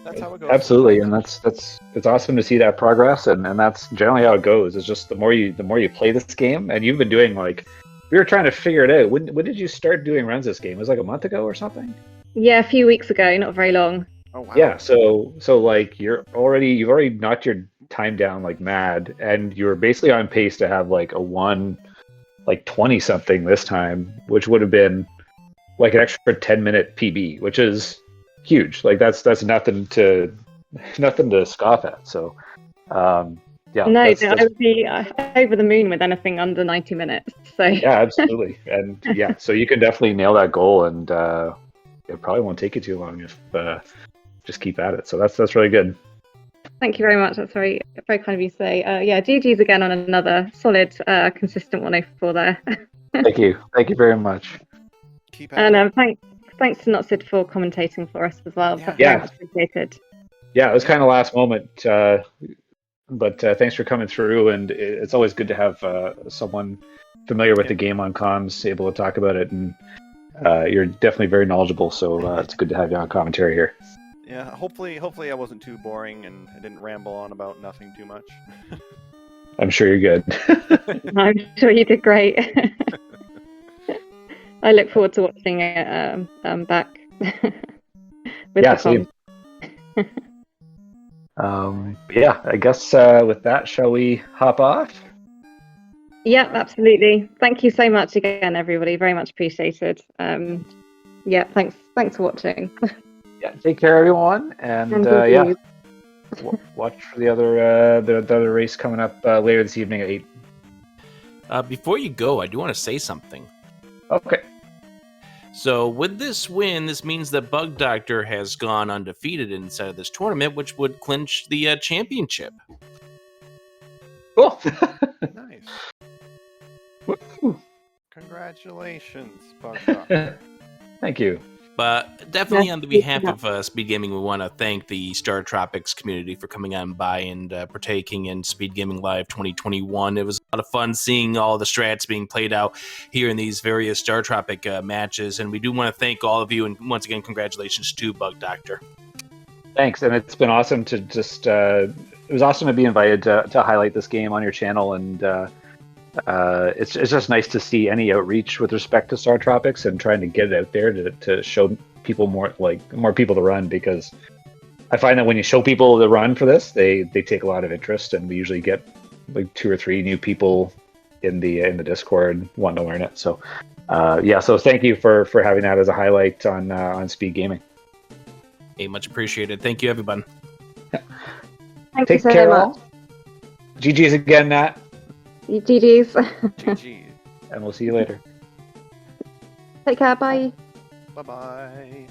That's how it goes. Absolutely, and it's awesome to see that progress, and that's generally how it goes. It's just the more you play this game, and you've been doing we were trying to figure it out. When did you start doing runs this game? It was like a month ago or something? Yeah, a few weeks ago, not very long. Oh wow. Yeah, so you've already knocked your time down like mad, and you're basically on pace to have like a 20 something this time, which would have been like an extra 10-minute PB, which is huge. Like that's nothing to scoff at. So yeah. No, I would be over the moon with anything under 90 minutes. So yeah, absolutely. And yeah, so you can definitely nail that goal, and it probably won't take you too long if just keep at it. So that's really good. Thank you very much. That's very, very kind of you to say. Yeah, GG's again on another solid, consistent 104 there. Thank you very much. Keep at and thanks to Notsid for commentating for us as well. Yeah. Much appreciated. Yeah, it was kind of last moment, but thanks for coming through. And it's always good to have someone familiar with the game on comms able to talk about it. And you're definitely very knowledgeable, so it's good to have you on commentary here. Yeah, hopefully I wasn't too boring and I didn't ramble on about nothing too much. I'm sure you're good. I'm sure you did great. I look forward to watching it back. Yeah, same. Yeah, I guess with that, shall we hop off? Yeah, absolutely. Thank you so much again, everybody. Very much appreciated. Yeah, thanks for watching. Yeah, take care, everyone, and yeah, watch for the other race coming up later this evening at 8. Before you go, I do want to say something. Okay. So with this win, this means that BugDoctor has gone undefeated inside of this tournament, which would clinch the championship. Cool. Nice. Congratulations, BugDoctor. Thank you. But definitely on the behalf of SpeedGaming, we want to thank the StarTropics community for coming on by and partaking in SpeedGaming Live 2021. It was a lot of fun seeing all the strats being played out here in these various StarTropic matches. And we do want to thank all of you. And once again, congratulations to BugDoctor. Thanks. And it's been awesome to just... it was awesome to be invited to highlight this game on your channel. And it's just nice to see any outreach with respect to StarTropics and trying to get it out there to show people more people to run, because I find that when you show people the run for this, they take a lot of interest, and we usually get like 2 or 3 new people in the Discord wanting to learn it. So yeah, so thank you for having that as a highlight on Speed Gaming. Hey, much appreciated. Thank you, everyone. Thank Take you so care, much. all. GG's again, Nat. GG's. GG. And we'll see you later. Take care. Bye. Bye-bye.